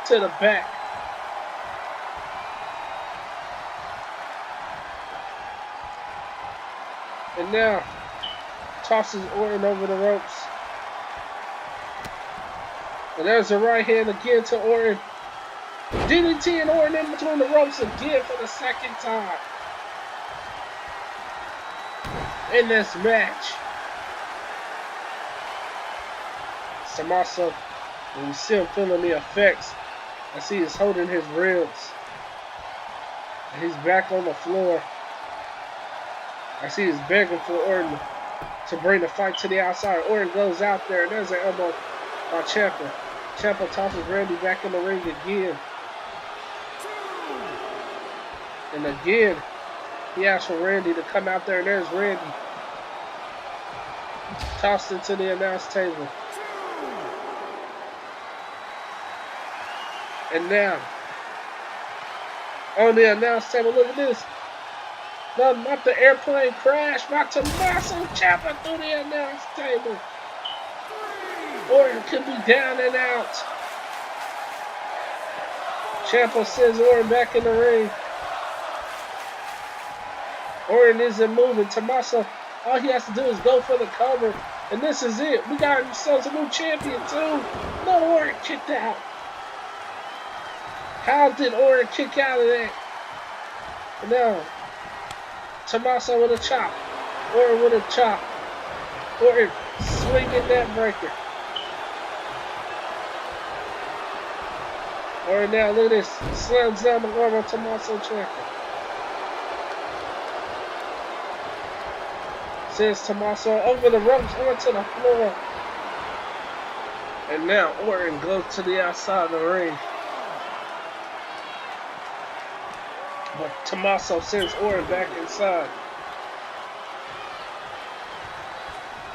to the back. And now tosses Orton over the ropes. And there's a right hand again to Orton. DDT and Orton in between the ropes again for the second time in this match. Tommaso, when you see him feeling the effects, I see he's holding his ribs. And he's back on the floor. I see he's begging for Orton to bring the fight to the outside. Orton goes out there, and there's an elbow by Ciampa. Ciampa tosses Randy back in the ring again. And again, he asks for Randy to come out there, and there's Randy. Tossed into the announce table. And now, on the announce table, look at this. No, not the airplane crash, by Tommaso Ciampa through the announce table. Orton could be down and out. Ciampa sends Orton back in the ring. Orton isn't moving. Tommaso, all he has to do is go for the cover. And this is it. We got ourselves a new champion too. No, Orton kicked out. How did Orton kick out of that? And now, Tommaso with a chop. Orton with a chop. Orton swinging that breaker. Orton now, look at this. Slams down the arm on Tommaso Ciampa. Sends Tommaso over the ropes onto the floor. And now Orton goes to the outside of the ring. But Tommaso sends Orton back inside.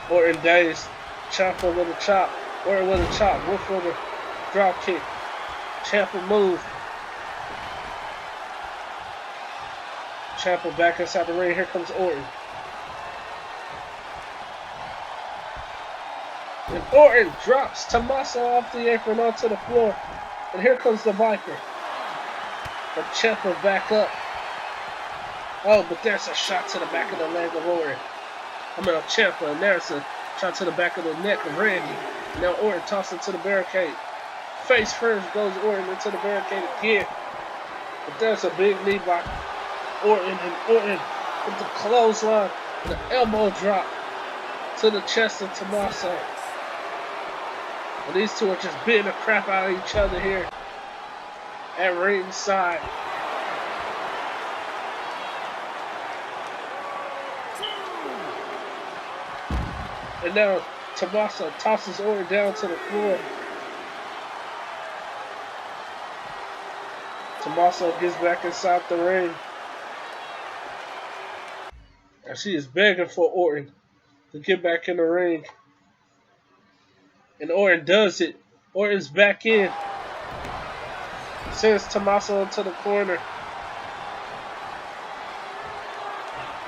Orton dazed. Ciampa with a chop. Orton with a chop. Wolf with a drop kick. Ciampa move. Ciampa back inside the ring. Here comes Orton. And Orton drops Tommaso off the apron onto the floor. And here comes the Viper. But Ciampa back up. Oh, but there's a shot to the back of the leg of Orton. Ciampa, and there's a shot to the back of the neck of Randy. Now Orton tosses to the barricade. face first goes Orton into the barricade again. But there's a big knee by Orton, and Orton with the clothesline, the elbow drop to the chest of Tommaso. And these two are just beating the crap out of each other here at ringside. And now Tommaso tosses Orton down to the floor. Tommaso gets back inside the ring. And she is begging for Orton to get back in the ring. And Orton does it. Orton's back in. Sends Tommaso into the corner.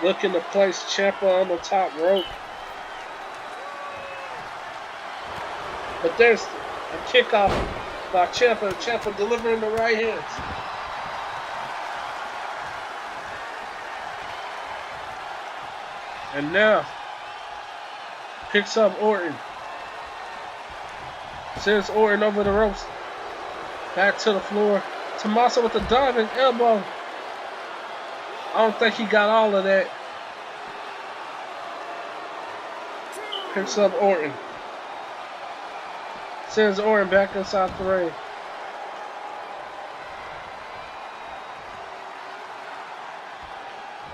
Looking to place Ciampa on the top rope. But there's a kickoff by Ciampa. Ciampa delivering the right hands. And now picks up Orton. Sends Orton over the ropes. Back to the floor. Tommaso with the diving elbow. I don't think he got all of that. Picks up Orton. Sends Orton back inside the ring.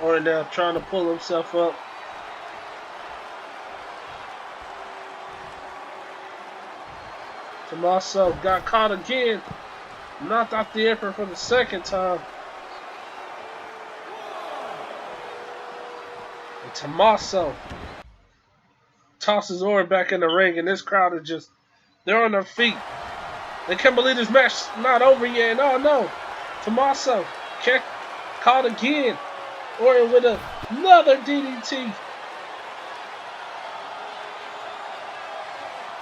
Orton now trying to pull himself up. Tommaso got caught again. Knocked out the apron for the second time. And Tommaso tosses Orton back in the ring, and this crowd is just, they're on their feet. They can't believe this match is not over yet. No. Tommaso caught again. Orton with another DDT.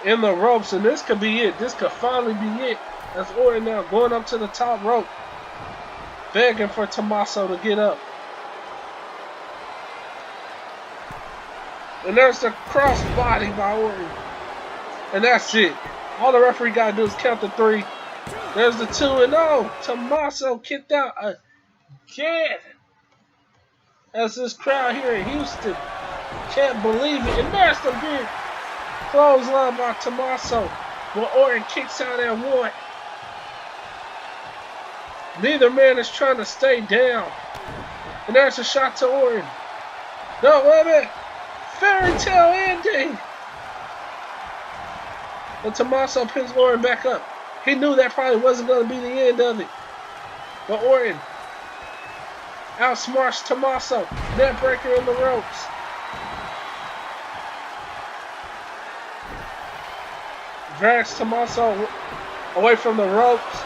In the ropes, and this could be it. This could finally be it. That's Orton now going up to the top rope, begging for Tommaso to get up. And there's the crossbody by Orton. And that's it. All the referee got to do is count to 3. There's the 2 and 0. Tommaso kicked out again. As this crowd here in Houston can't believe it. And there's the big clothesline by Tommaso. But Orton kicks out at 1. Neither man is trying to stay down. And there's a shot to Orton. No, wait a minute. Fairy tale ending. And Tommaso pins Orton back up. He knew that probably wasn't going to be the end of it. But Orton outsmarts Tommaso. Neckbreaker in the ropes. Drags Tommaso away from the ropes.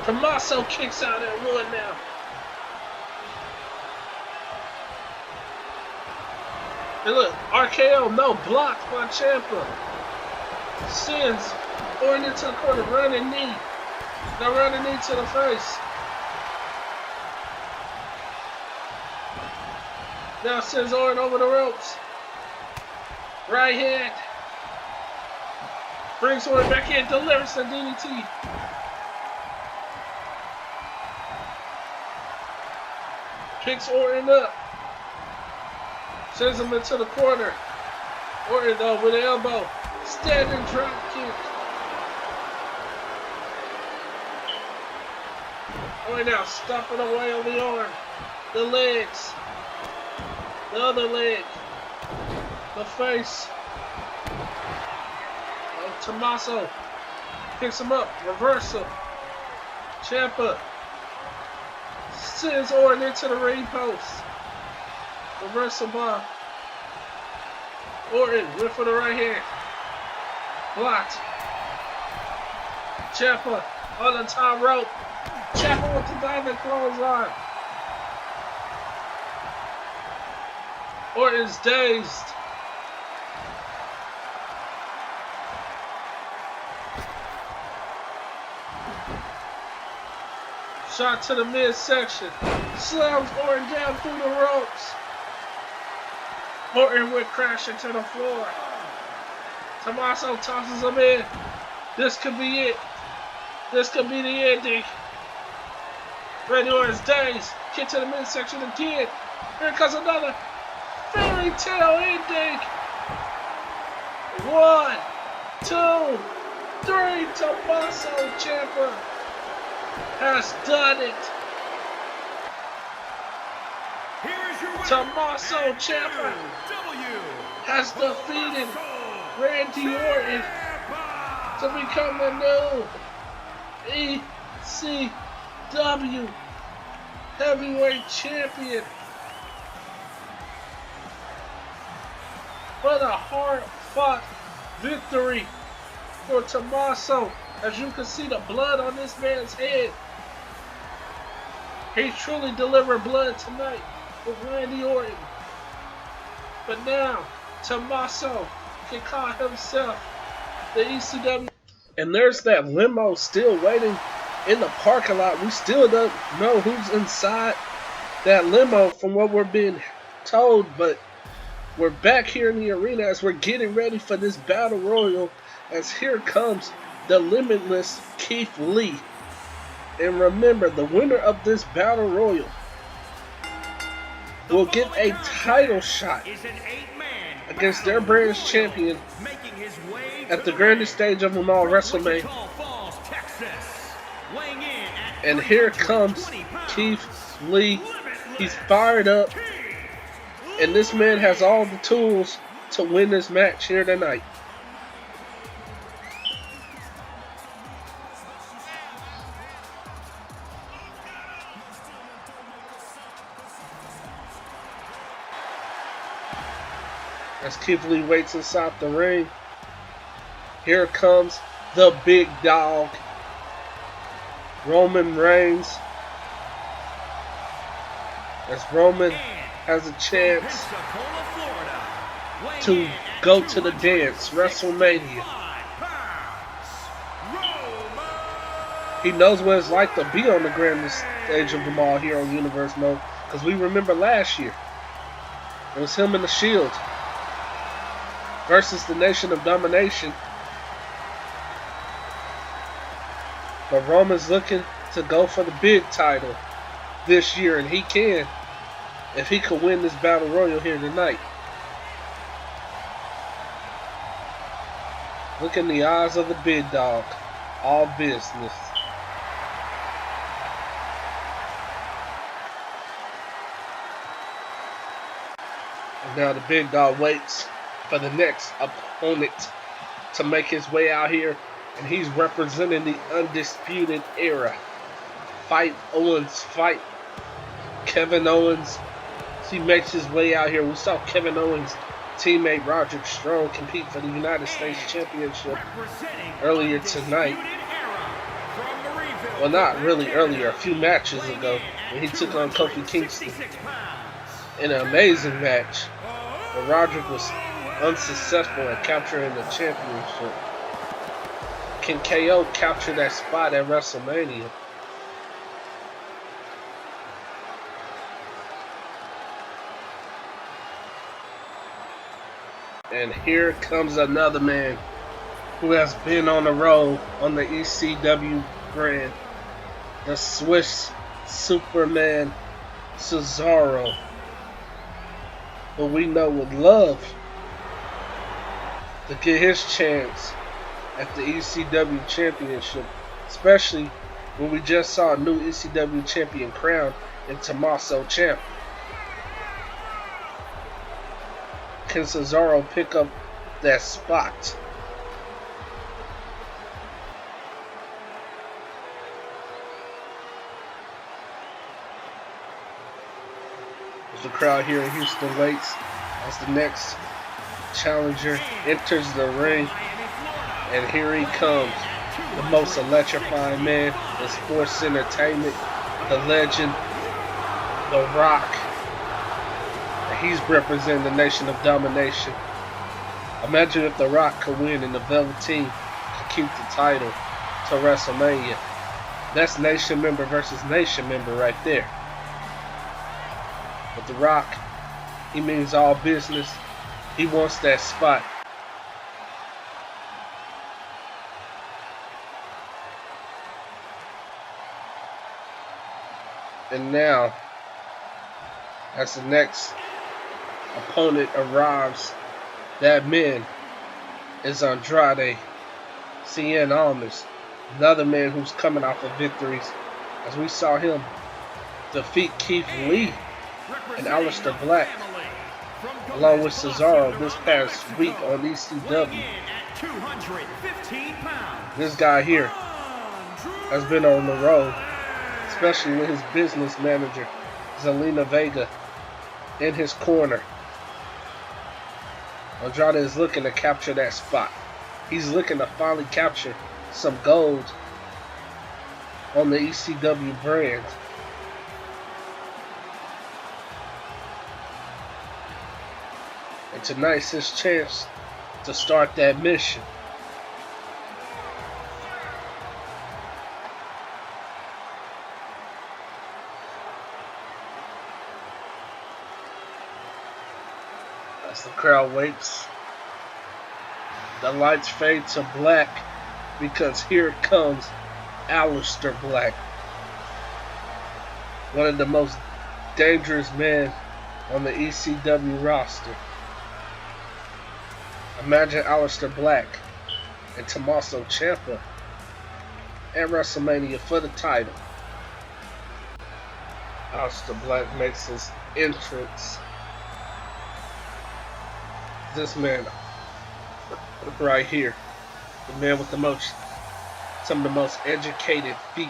Tommaso kicks out at 1 now. And look, RKO, no, blocked by Ciampa. Sends Orton into the corner, running knee. Now running knee to the face. Now sends Orton over the ropes. Right hand. Brings Orton back in, delivers the DDT. Picks Orton up. Sends him into the corner. Orton though with an elbow. Standing drop kick. Orton now stomping away on the arm. The legs. The other leg. The face. Tommaso picks him up. Reversal. Ciampa sends Orton into the ring post. Reversal by Orton. Went for the right hand. Blocked. Ciampa on the top rope. Ciampa with the diving clothesline. Orton's dazed. Shot to the midsection. Slams Orton down through the ropes. Orton went crashing to the floor. Tommaso tosses him in. This could be it. This could be the ending. Randy Orton's days. Get to the midsection again. Here comes another fairy tale ending. 1, 2, 3. Tommaso Ciampa has done it. Tommaso Ciampa has defeated Randy Orton to become the new ECW Heavyweight Champion. What a hard-fought victory for Tommaso. As you can see the blood on this man's head. He truly delivered blood tonight with Randy Orton. But now, Tommaso can call himself the ECW. And there's that limo still waiting in the parking lot. We still don't know who's inside that limo from what we're being told. But we're back here in the arena as we're getting ready for this battle royal. As here comes the limitless Keith Lee. And remember, the winner of this battle royal will get a title shot against their brand's champion at the grandest stage of them all, WrestleMania. And here comes Keith Lee. He's fired up. And this man has all the tools to win this match here tonight. As Keith Lee waits inside the ring, here comes the big dog, Roman Reigns. As Roman has a chance to go to the dance, WrestleMania. He knows what it's like to be on the grandest stage of them all here on Universe Mode. Because we remember last year, it was him and the Shield versus the Nation of Domination. But Roman's looking to go for the big title this year, and he can if he could win this battle royal here tonight. Look in the eyes of the big dog. All business. And now the big dog waits for the next opponent to make his way out here, and he's representing the Undisputed Era. Fight Owens, fight Kevin Owens. As he makes his way out here, we saw Kevin Owens' teammate Roderick Strong compete for the United States Championship earlier tonight. Well, not really earlier, a few matches ago, when he took on Kofi Kingston in an amazing match. But Roderick was unsuccessful at capturing the championship. Can KO capture that spot at WrestleMania? And here comes another man who has been on the road on the ECW brand. The Swiss Superman Cesaro, who we know would love to get his chance at the ECW Championship, especially when we just saw a new ECW Champion crowned in Tommaso Ciampa. Can Cesaro pick up that spot? As the crowd here in Houston waits as the next challenger enters the ring, and here he comes, the most electrifying man in sports entertainment, the legend, The Rock. He's representing the Nation of Domination. Imagine if The Rock could win and the Velveteen could keep the title to WrestleMania. That's nation member versus nation member right there. But The Rock, he means all business. He wants that spot. And now, as the next opponent arrives, that man is Andrade Cien Almas, another man who's coming off of victories, as we saw him defeat Keith Lee and Aleister Black, along with Cesaro this past week on ECW. This guy here has been on the road, especially with his business manager, Zelina Vega, in his corner. Andrade is looking to capture that spot. He's looking to finally capture some gold on the ECW brand. And tonight's his chance to start that mission. As the crowd waits, the lights fade to black because here comes Aleister Black, one of the most dangerous men on the ECW roster. Imagine Aleister Black and Tommaso Ciampa at WrestleMania for the title. Aleister Black makes his entrance. This man right here, the man with some of the most educated feet,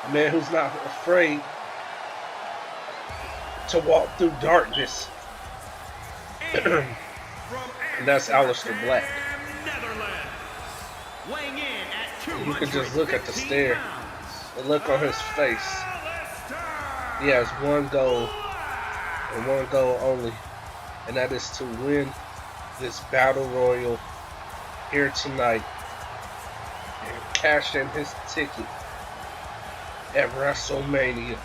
a man who's not afraid to walk through darkness. And that's Aleister Black. You can just look at the stare, the look on his face. He has one goal, and one goal only, and that is to win this battle royal here tonight and cash in his ticket at WrestleMania.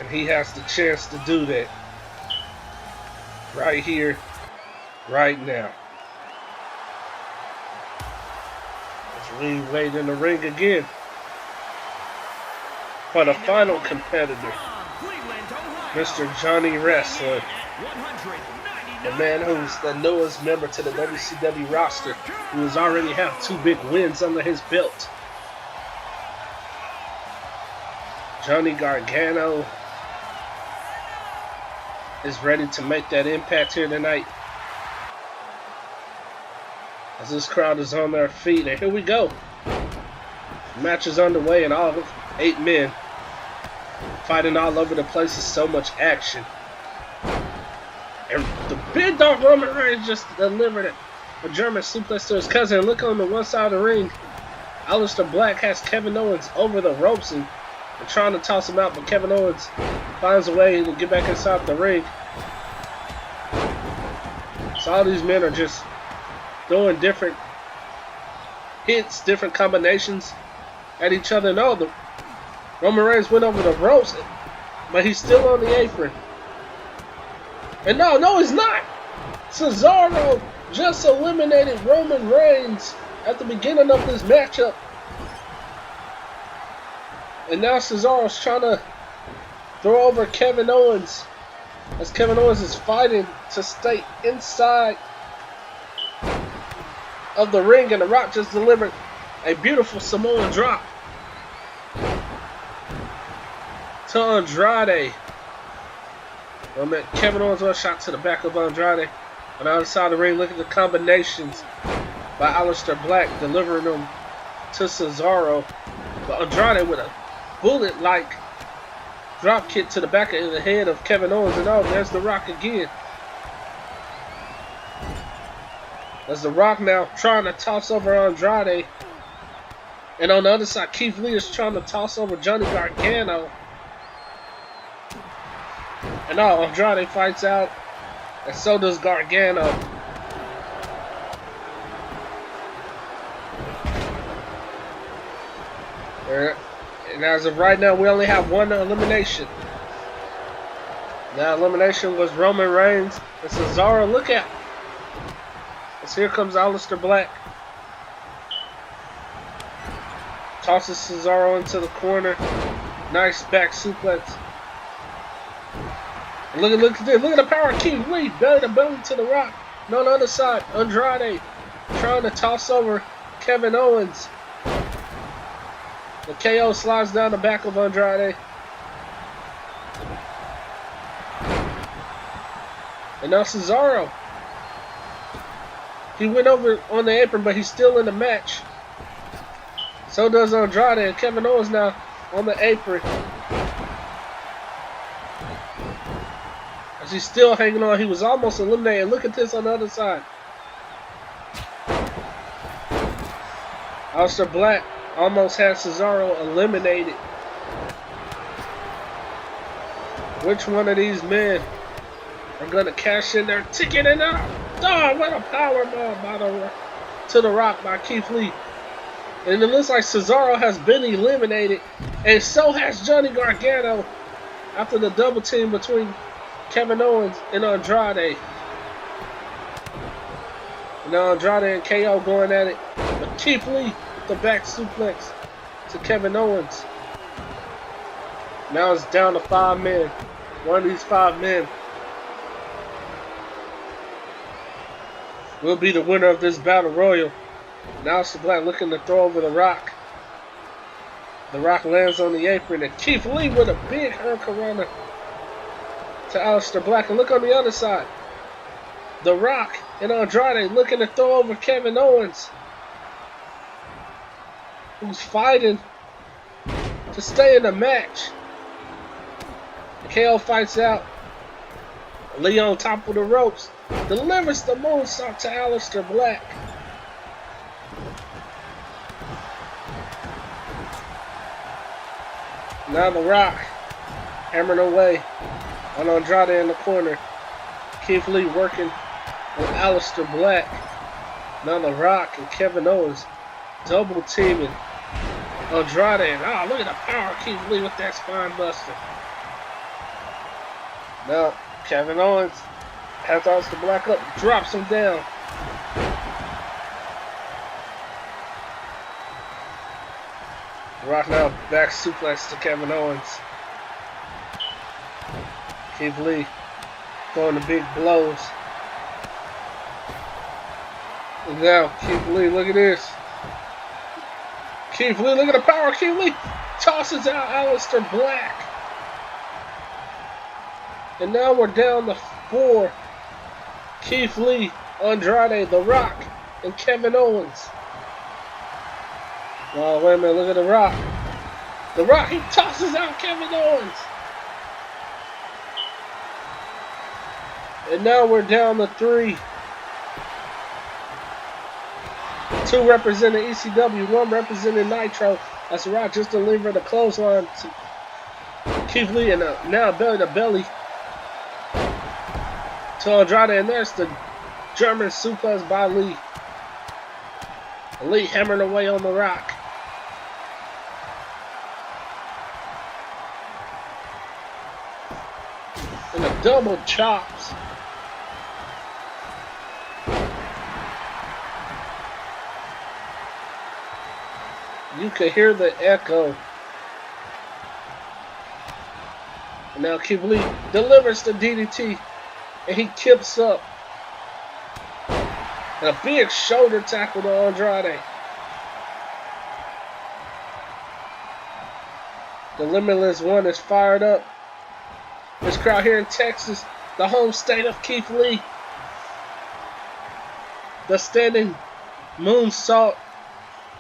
And he has the chance to do that right here, right now. As we wait in the ring again for the final competitor, Mr. Johnny Wrestler, the man who's the newest member to the WCW roster, who has already had 2 big wins under his belt. Johnny Gargano is ready to make that impact here tonight. As this crowd is on their feet, and here we go. The match is underway, and all 8 men fighting all over the place. Is so much action. And the big dog Roman Reigns just delivered a German suplex to his cousin. And look on the one side of the ring, Aleister Black has Kevin Owens over the ropes and trying to toss him out, but Kevin Owens finds a way to get back inside the ring. So all these men are just throwing different hits, different combinations at each other. No, the Roman Reigns went over the ropes, but he's still on the apron. And no, he's not. Cesaro just eliminated Roman Reigns at the beginning of this matchup. And now Cesaro's trying to throw over Kevin Owens, as Kevin Owens is fighting to stay inside of the ring, and The Rock just delivered a beautiful Samoan drop to Andrade. Kevin Owens was shot to the back of Andrade. On the other side of the ring, look at the combinations by Aleister Black, delivering them to Cesaro. But Andrade with a bullet-like drop kick to the back of the head of Kevin Owens, and there's The Rock again. As The Rock now trying to toss over Andrade, and on the other side, Keith Lee is trying to toss over Johnny Gargano. And Andrade fights out, and so does Gargano. And as of right now, we only have one elimination. That elimination was Roman Reigns and Cesaro. Look out. As here comes Aleister Black. Tosses Cesaro into the corner. Nice back suplex. And look at this. Look at the power of Keith Lee. Belly to belly to the Rock. And on the other side, Andrade trying to toss over Kevin Owens. The KO slides down the back of Andrade. And now Cesaro. He went over on the apron, but he's still in the match. So does Andrade, and Kevin Owens now on the apron. As he's still hanging on, he was almost eliminated. Look at this on the other side. Aleister Black almost had Cesaro eliminated. Which one of these men are going to cash in their ticket and out? Oh, what a powerbomb to the Rock by Keith Lee. And it looks like Cesaro has been eliminated. And so has Johnny Gargano after the double team between Kevin Owens and Andrade. And now Andrade and KO going at it. But Keith Lee with the back suplex to Kevin Owens. Now it's down to 5 men. One of these 5 men will be the winner of this battle royal. Now Aleister Black looking to throw over the Rock. The Rock lands on the apron, and Keith Lee with a big hurricanrana to Aleister Black. And look on the other side. The Rock and Andrade looking to throw over Kevin Owens, who's fighting to stay in the match. The KO fights out. Lee on top of the ropes. Delivers the moonsault to Aleister Black. Now the Rock hammering away on Andrade in the corner. Keith Lee working on Aleister Black. Now the Rock and Kevin Owens double teaming Andrade. And oh, look at the power of Keith Lee with that spine buster. Now Kevin Owens has Aleister Black up, drops him down. Rock now back suplex to Kevin Owens. Keith Lee throwing the big blows. And now Keith Lee, look at this. Keith Lee, look at the power. Keith Lee tosses out Aleister Black. And now we're down to 4. Keith Lee, Andrade, The Rock, and Kevin Owens. Oh, wait a minute, look at The Rock. The Rock, he tosses out Kevin Owens. And now we're down to 3. 2 representing ECW, 1 representing Nitro. As The Rock just delivered a clothesline to Keith Lee, and now belly to belly to Andrade, and there's the German suplex by Lee. Lee hammering away on The Rock. And the double chops. You can hear the echo. And now Keith Lee delivers the DDT. And he kips up. And a big shoulder tackle to Andrade. The Limitless One is fired up. This crowd here in Texas, the home state of Keith Lee. The standing moonsault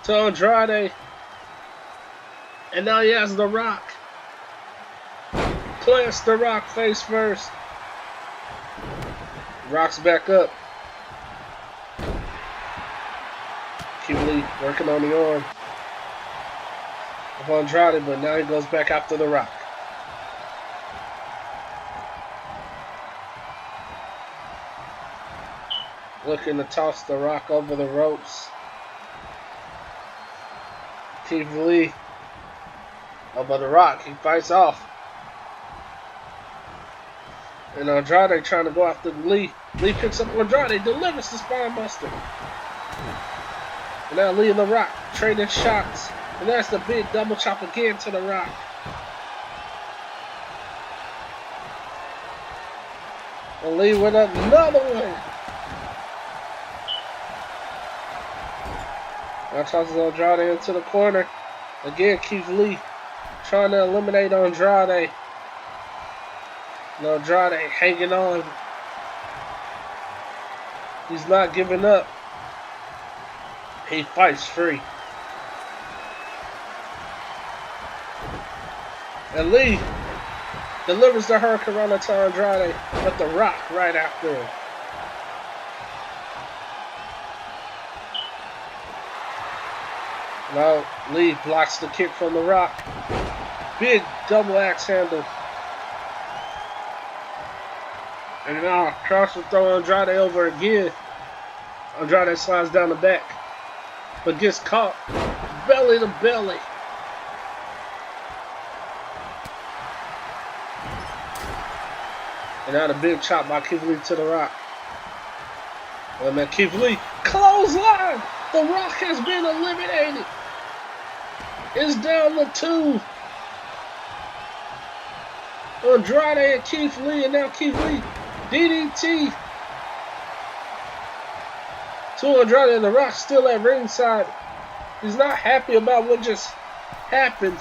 to Andrade. And now he has The Rock. Plants The Rock face first. Rock's back up. Keith Lee working on the arm of Andrade, but now he goes back after The Rock. Looking to toss The Rock over the ropes. Keith Lee over The Rock. He fights off. And Andrade trying to go after Lee. Lee picks up Andrade, delivers the spine buster. And now Lee and The Rock trading shots. And that's the big double chop again to the Rock. And Lee with another one. Now tosses Andrade into the corner. Again, Keith Lee trying to eliminate Andrade. And Andrade hanging on. He's not giving up. He fights free. And Lee delivers the Hurricane Rana to Andrade, but the Rock right after him. Now Lee blocks the kick from the Rock. Big double axe handle. And now tries to throw Andrade over again. Andrade slides down the back, but gets caught belly to belly. And now the big chop by Keith Lee to the Rock. Well, man, Keith Lee, clothesline! The Rock has been eliminated. It's down to 2. Andrade and Keith Lee, and now Keith Lee, DDT. To Andrade, and the Rock still at ringside. He's not happy about what just happened.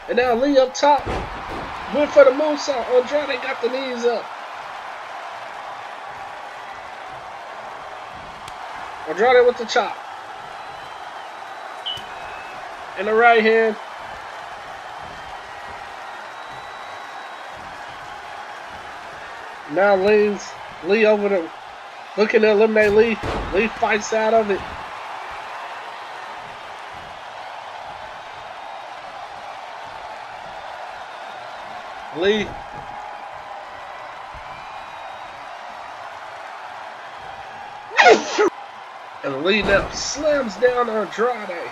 And now Lee up top. Went for the moonsault. Andrade got the knees up. Andrade with the chop. And the right hand. Now Lee over there. Looking to eliminate Lee. Lee fights out of it. Lee. And Lee now slams down Andrade.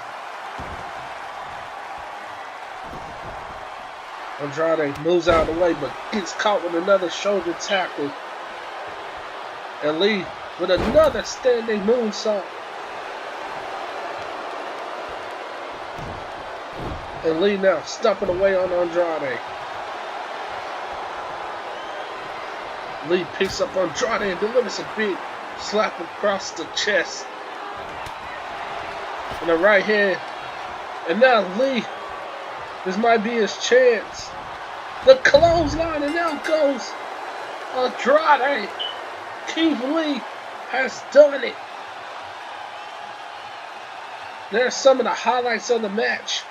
Andrade moves out of the way, but gets caught with another shoulder tackle. And Lee with another standing moonsault. And Lee now stomping away on Andrade. Lee picks up Andrade and delivers a big slap across the chest. And the right hand. And now Lee, this might be his chance. The clothesline, and now goes Andrade. Keith Lee has done it. There's some of the highlights of the match.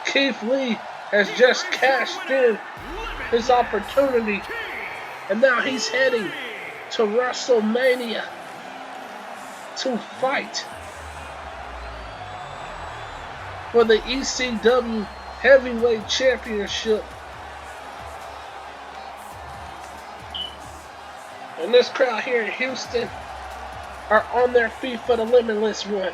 Keith Lee has just cashed in his opportunity, and now he's heading to WrestleMania to fight for the ECW Heavyweight Championship. And this crowd here in Houston are on their feet for the Limitless one.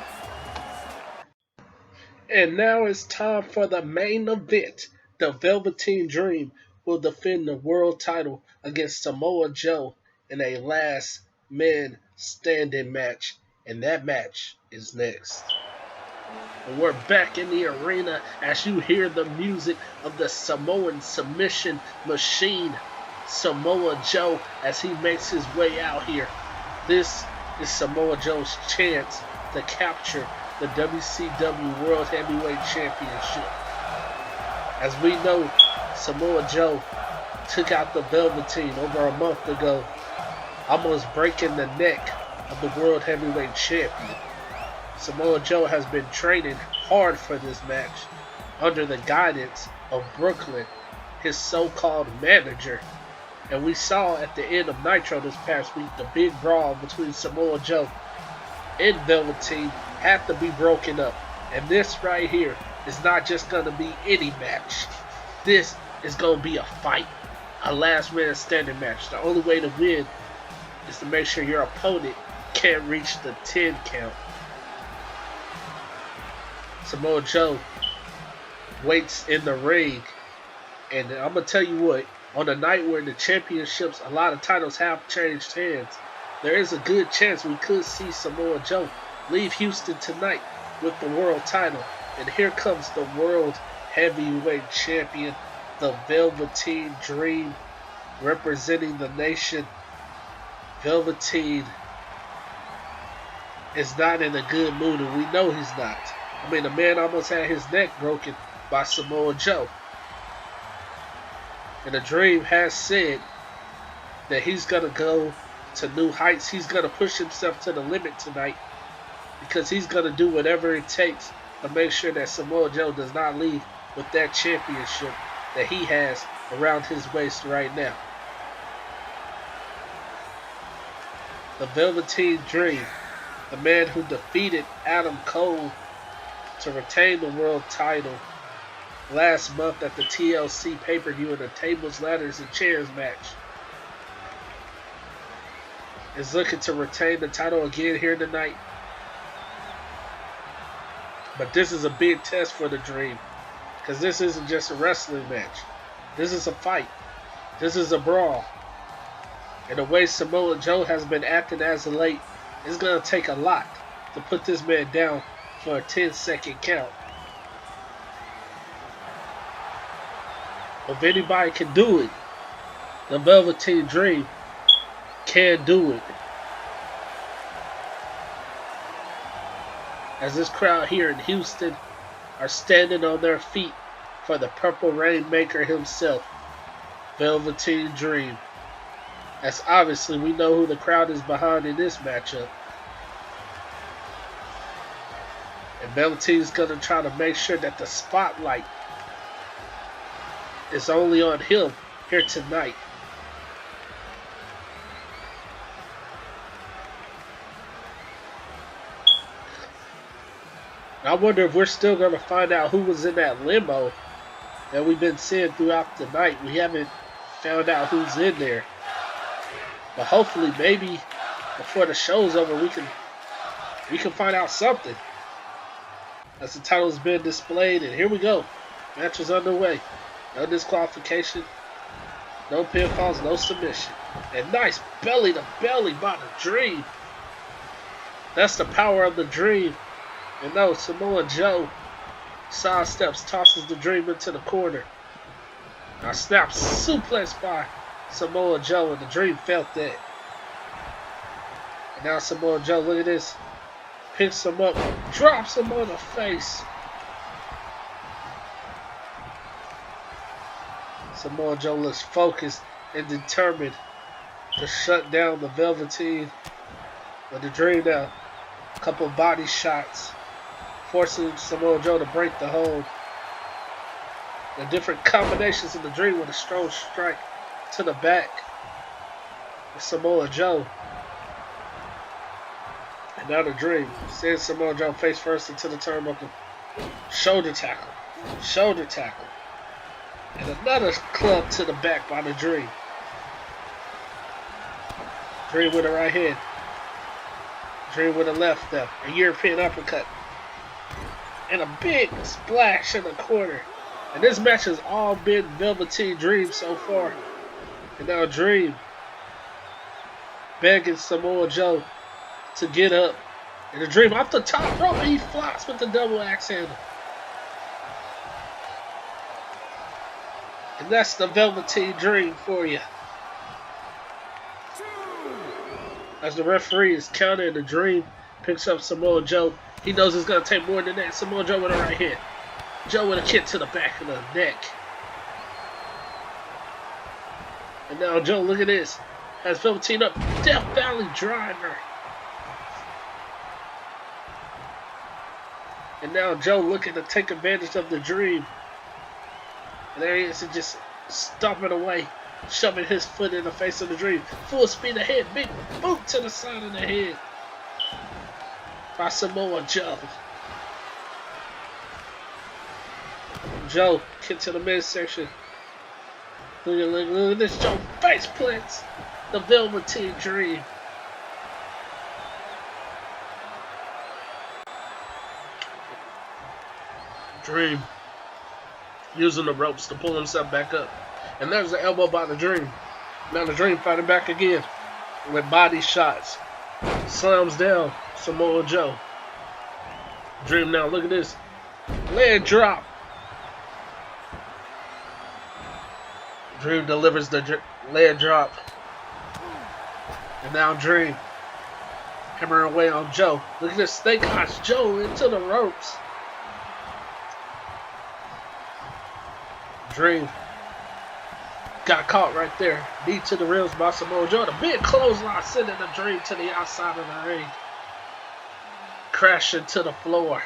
And now it's time for the main event. The Velveteen Dream will defend the world title against Samoa Joe in a last man standing match. And that match is next. And we're back in the arena as you hear the music of the Samoan submission machine, Samoa Joe, as he makes his way out here. This is Samoa Joe's chance to capture the WCW World Heavyweight Championship. As we know, Samoa Joe took out the Velveteen over a month ago, almost breaking the neck of the World Heavyweight Champion. Samoa Joe has been training hard for this match under the guidance of Brooklyn, his so-called manager. And we saw at the end of Nitro this past week, the big brawl between Samoa Joe and Velveteen had to be broken up. And this right here is not just going to be any match. This is going to be a fight, a last man standing match. The only way to win is to make sure your opponent can't reach the 10 count. Samoa Joe waits in the ring, and I'm going to tell you what, on a night where the championships, a lot of titles have changed hands, there is a good chance we could see Samoa Joe leave Houston tonight with the world title. And here comes the world heavyweight champion, the Velveteen Dream, representing the nation. Velveteen is not in a good mood, and we know he's not. I mean, the man almost had his neck broken by Samoa Joe. And the Dream has said that he's going to go to new heights. He's going to push himself to the limit tonight because he's going to do whatever it takes to make sure that Samoa Joe does not leave with that championship that he has around his waist right now. The Velveteen Dream, the man who defeated Adam Cole to retain the world title last month at the TLC pay-per-view in a tables, ladders, and chairs match, is looking to retain the title again here tonight. But this is a big test for the Dream, because this isn't just a wrestling match. This is a fight. This is a brawl. And the way Samoa Joe has been acting as of late, it's going to take a lot to put this man down for a 10-second count. If anybody can do it, the Velveteen Dream can do it. As this crowd here in Houston are standing on their feet for the Purple Rainmaker himself, Velveteen Dream. As obviously we know who the crowd is behind in this matchup. And Velveteen's going to try to make sure that the spotlight is only on him here tonight. I wonder if we're still going to find out who was in that limo that we've been seeing throughout the night. We haven't found out who's in there. But hopefully, maybe before the show's over, we can find out something. As the title's been displayed, and here we go. Match is underway. No disqualification, no pinfalls, no submission. And nice belly to belly by the Dream. That's the power of the Dream. And no, Samoa Joe sidesteps, tosses the Dream into the corner. Now snap suplex by Samoa Joe, and the Dream felt that. And now Samoa Joe, look at this. Picks him up, drops him on the face. Samoa Joe looks focused and determined to shut down the Velveteen. But the Dream now, a couple body shots, forcing Samoa Joe to break the hold. The different combinations of the Dream with a strong strike to the back of Samoa Joe. And now the Dream sends Samoa Joe face first into the turnbuckle. Shoulder tackle. Shoulder tackle. And another club to the back by the Dream. Dream with a right hand. Dream with a left step. A European uppercut. And a big splash in the corner. And this match has all been Velveteen Dream so far. And now Dream begging Samoa Joe to get up. And the Dream off the top rope, and he flops with the double axe handle. And that's the Velveteen Dream for you. As the referee is counting, the Dream picks up Samoa Joe. He knows it's going to take more than that. Samoa Joe with a right hand. Joe with a kick to the back of the neck. And now Joe, look at this. Has Velveteen up. Death Valley Driver. And now Joe looking to take advantage of the Dream. And there he is, just stomping away, shoving his foot in the face of the Dream. Full speed ahead, big boot to the side of the head by Samoa Joe. Joe, kick to the midsection. Look at this, Joe face plants the Velveteen Dream. Dream using the ropes to pull himself back up. And there's the elbow by the Dream. Now the Dream fighting back again with body shots. Slams down Samoa Joe. Dream now, look at this. Leg drop. Dream delivers the leg drop. And now Dream hammering away on Joe. Look at this snake eyes Joe into the ropes. Dream got caught right there. Knee to the ribs by Samoa Joe. The big clothesline sending the Dream to the outside of the ring. Crashing to the floor.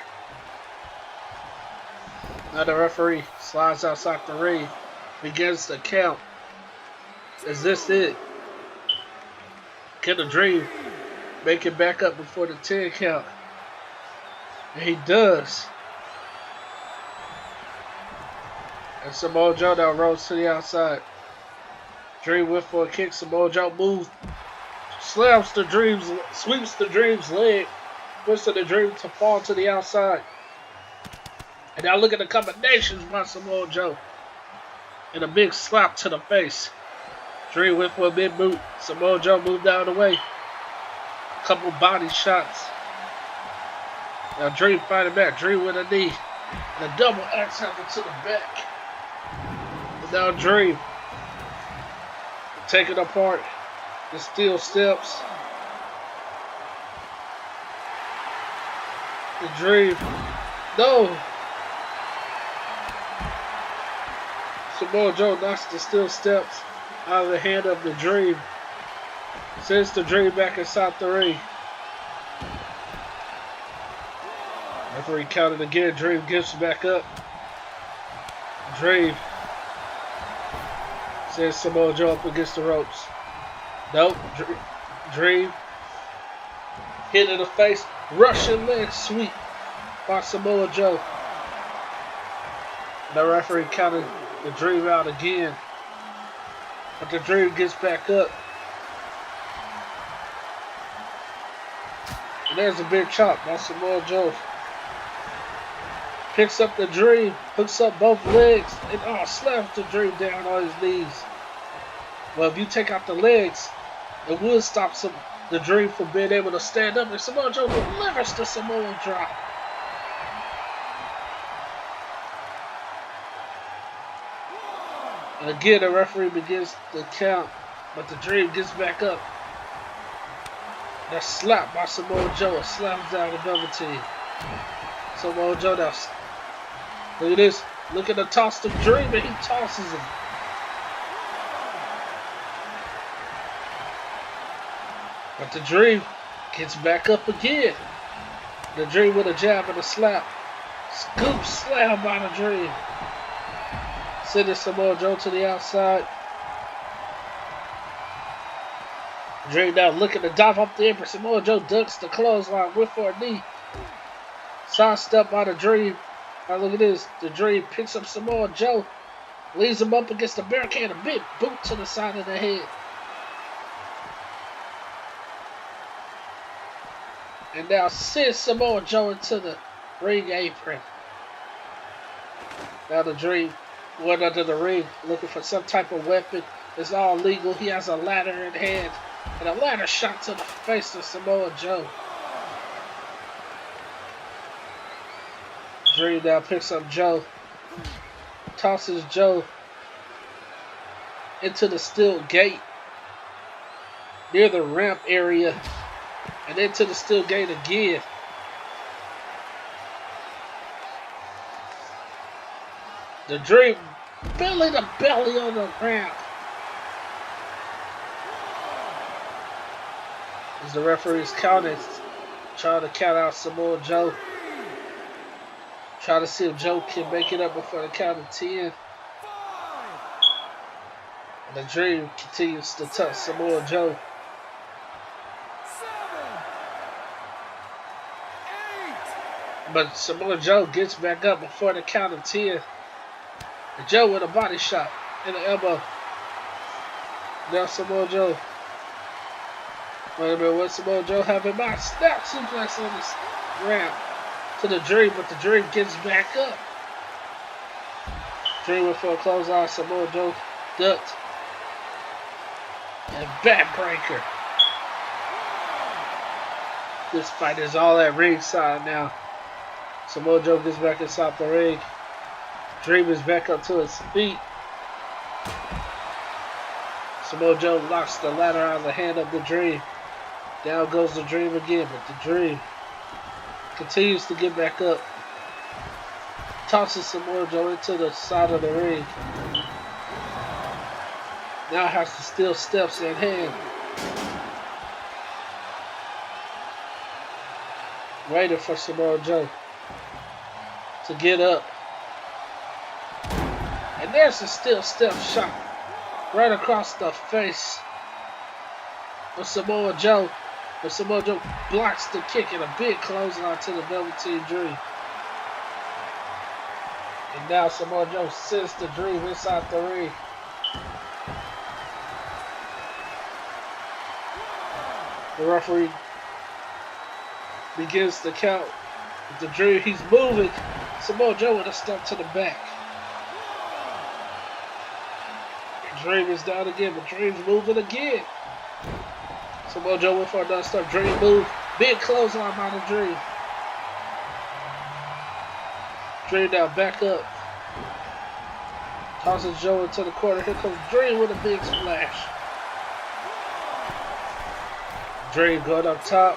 Now the referee slides outside the ring. Begins the count. Is this it? Can the Dream make it back up before the 10 count? And he does. And Samoa Joe now rolls to the outside. Dream went for a kick. Samoa Joe moves. Slams the Dream's, sweeps the Dream's leg. Pushing the Dream to fall to the outside. And now look at the combinations by Samoa Joe. And a big slap to the face. Dream went for a big boot. Samoa Joe moved out of the way. Couple body shots. Now Dream fighting back. Dream with a knee. And a double axe handle to the back. And now Dream taking apart the steel steps. The Dream. No. Samoa Joe knocks the steel steps out of the hand of the Dream. Sends the Dream back inside the ring. Referee counted again. Dream gets back up. Dream sends Samoa Joe up against the ropes. Nope. Dream hit in the face. Russian leg sweep by Samoa Joe. The referee counted the Dream out again. But the Dream gets back up. And there's a big chop by Samoa Joe. Picks up the Dream, hooks up both legs, and slams the Dream down on his knees. Well, if you take out the legs, it would stop the Dream from being able to stand up. And Samoa Joe delivers the Samoa drop. And again, the referee begins the count, but the Dream gets back up. That slap by Samoa Joe slams down the Velveteen. Samoa Joe now. Look at this. Look at the toss to Dream, and he tosses him. But the Dream gets back up again. The Dream with a jab and a slap. Scoop slam by the Dream. Sending Samoa Joe to the outside. Dream now looking to dive off the apron. Samoa Joe ducks the clothesline with for a knee. Sidestep by the Dream. Now look at this. The Dream picks up Samoa Joe. Leaves him up against the barricade. A big boot to the side of the head. And now sends Samoa Joe into the ring apron. Now the Dream went under the ring looking for some type of weapon. It's all legal. He has a ladder in hand. And a ladder shot to the face of Samoa Joe. Dream now picks up Joe. Tosses Joe into the steel gate near the ramp area. And into the steel gate again. The Dream belly to belly on the ramp. As the referee's counting, trying to count out Samoa Joe. Trying to see if Joe can make it up before the count of 10. And the Dream continues to touch Samoa Joe. 7, 8. But Samoa Joe gets back up before the count of 10. And Joe with a body shot in the elbow. Now Samoa Joe. Wait a minute, what Samoa Joe have in mind? Snap suplex on this ramp to the Dream, but the Dream gets back up. Dream went for a clothesline. Samoa Joe ducked. And backbreaker. This fight is all at ringside now. Samoa Joe gets back inside the ring. Dream is back up to his feet. Samoa Joe locks the ladder out of the hand of the Dream. Down goes the Dream again, but the Dream continues to get back up. Tosses Samoa Joe into the side of the ring. Now has the steel steps in hand. Waiting for Samoa Joe to get up. And there's a steel step shot right across the face of Samoa Joe. But Samoa Joe blocks the kick and a big clothesline to the Velveteen Dream. And now Samoa Joe sends the Dream inside the ring. The referee begins to count. With the Dream, he's moving. Samoa Joe with a step to the back. The Dream is down again, but Dream's moving again. Samoa Joe went for another step. Dream move. Big clothesline by the Dream. Dream now back up. Tosses Joe into the corner. Here comes Dream with a big splash. Dream going up top.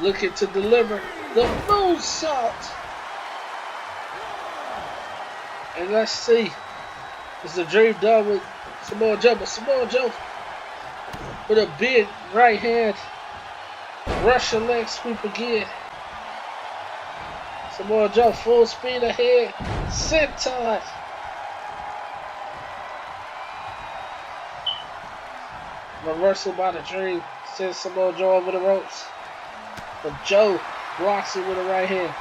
Looking to deliver the moonsault. And let's see. Is the Dream done with Samoa Joe? But Samoa Joe with a big right hand. Russian leg sweep again. Samoa Joe full speed ahead. Senton. Reversal by the Dream. Sends Samoa Joe over the ropes. But Joe blocks it with a right hand.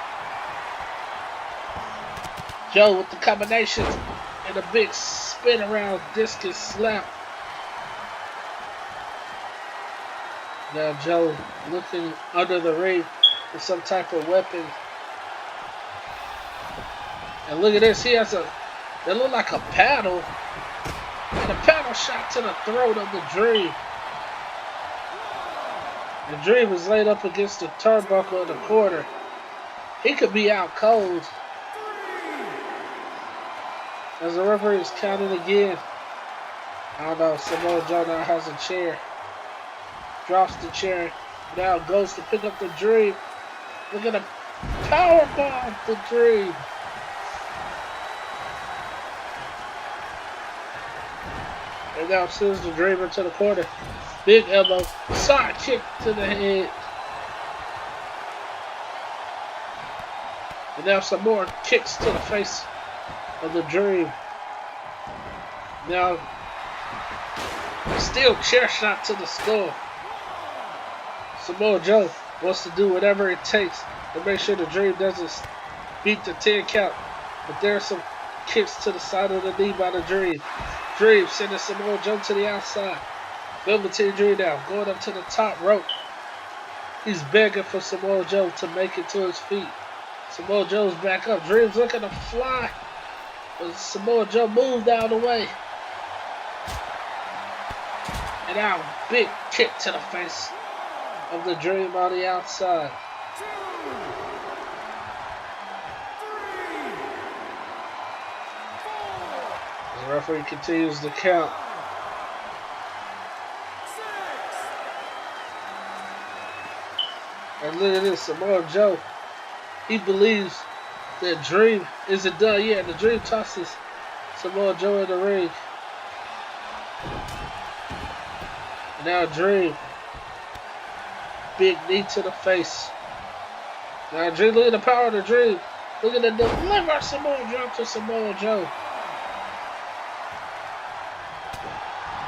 Joe with the combination and a big spin around discus slap. Now Joe looking under the ring for some type of weapon. And look at this, he has it look like a paddle. And a paddle shot to the throat of the Dream. The Dream is laid up against the turnbuckle in the corner. He could be out cold. As the referee is counting again. I don't know, Samoa Joe now has a chair. Drops the chair. Now goes to pick up the Dream. Look at him. Powerbomb the Dream. And now sends the Dream into the corner. Big elbow. Side kick to the head. And now some more kicks to the face of the Dream. Now, still chair shot to the skull. Samoa Joe wants to do whatever it takes to make sure the Dream doesn't beat the 10 count. But there's some kicks to the side of the knee by the Dream. Dream sending Samoa Joe to the outside. Velveteen Dream now going up to the top rope. He's begging for Samoa Joe to make it to his feet. Samoa Joe's back up. Dream's looking to fly. But Samoa Joe moved out of the way. And now big kick to the face of the Dream on the outside. The referee continues to count. And look at this, Samoa Joe. He believes that Dream isn't done yet. The Dream tosses Samoa Joe in the ring. And now Dream. Big knee to the face. Now Dream, look at the power of the Dream. Look at the deliver Samoa Joe to Samoa Joe.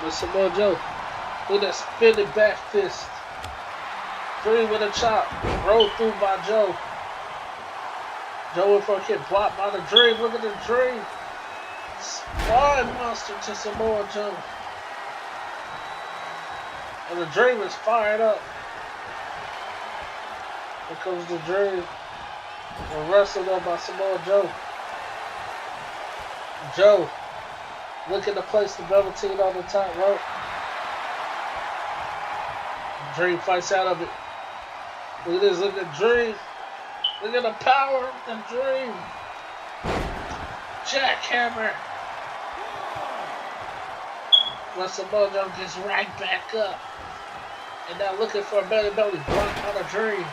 But Samoa Joe, look at that spinning back fist. Dream with a chop. Rolled through by Joe. Joe went for a kick. Blocked by the Dream. Look at the Dream. Spine monster to Samoa Joe. And the Dream is fired up. Here comes the Dream. And wrestled up by Samoa Joe. Joe looking to place the Velveteen on the top rope. Dream fights out of it. Look at this. Look at Dream. Look at the power of the Dream. Jackhammer. But Samoa Joe gets right back up. And now looking for a belly block on the Dream.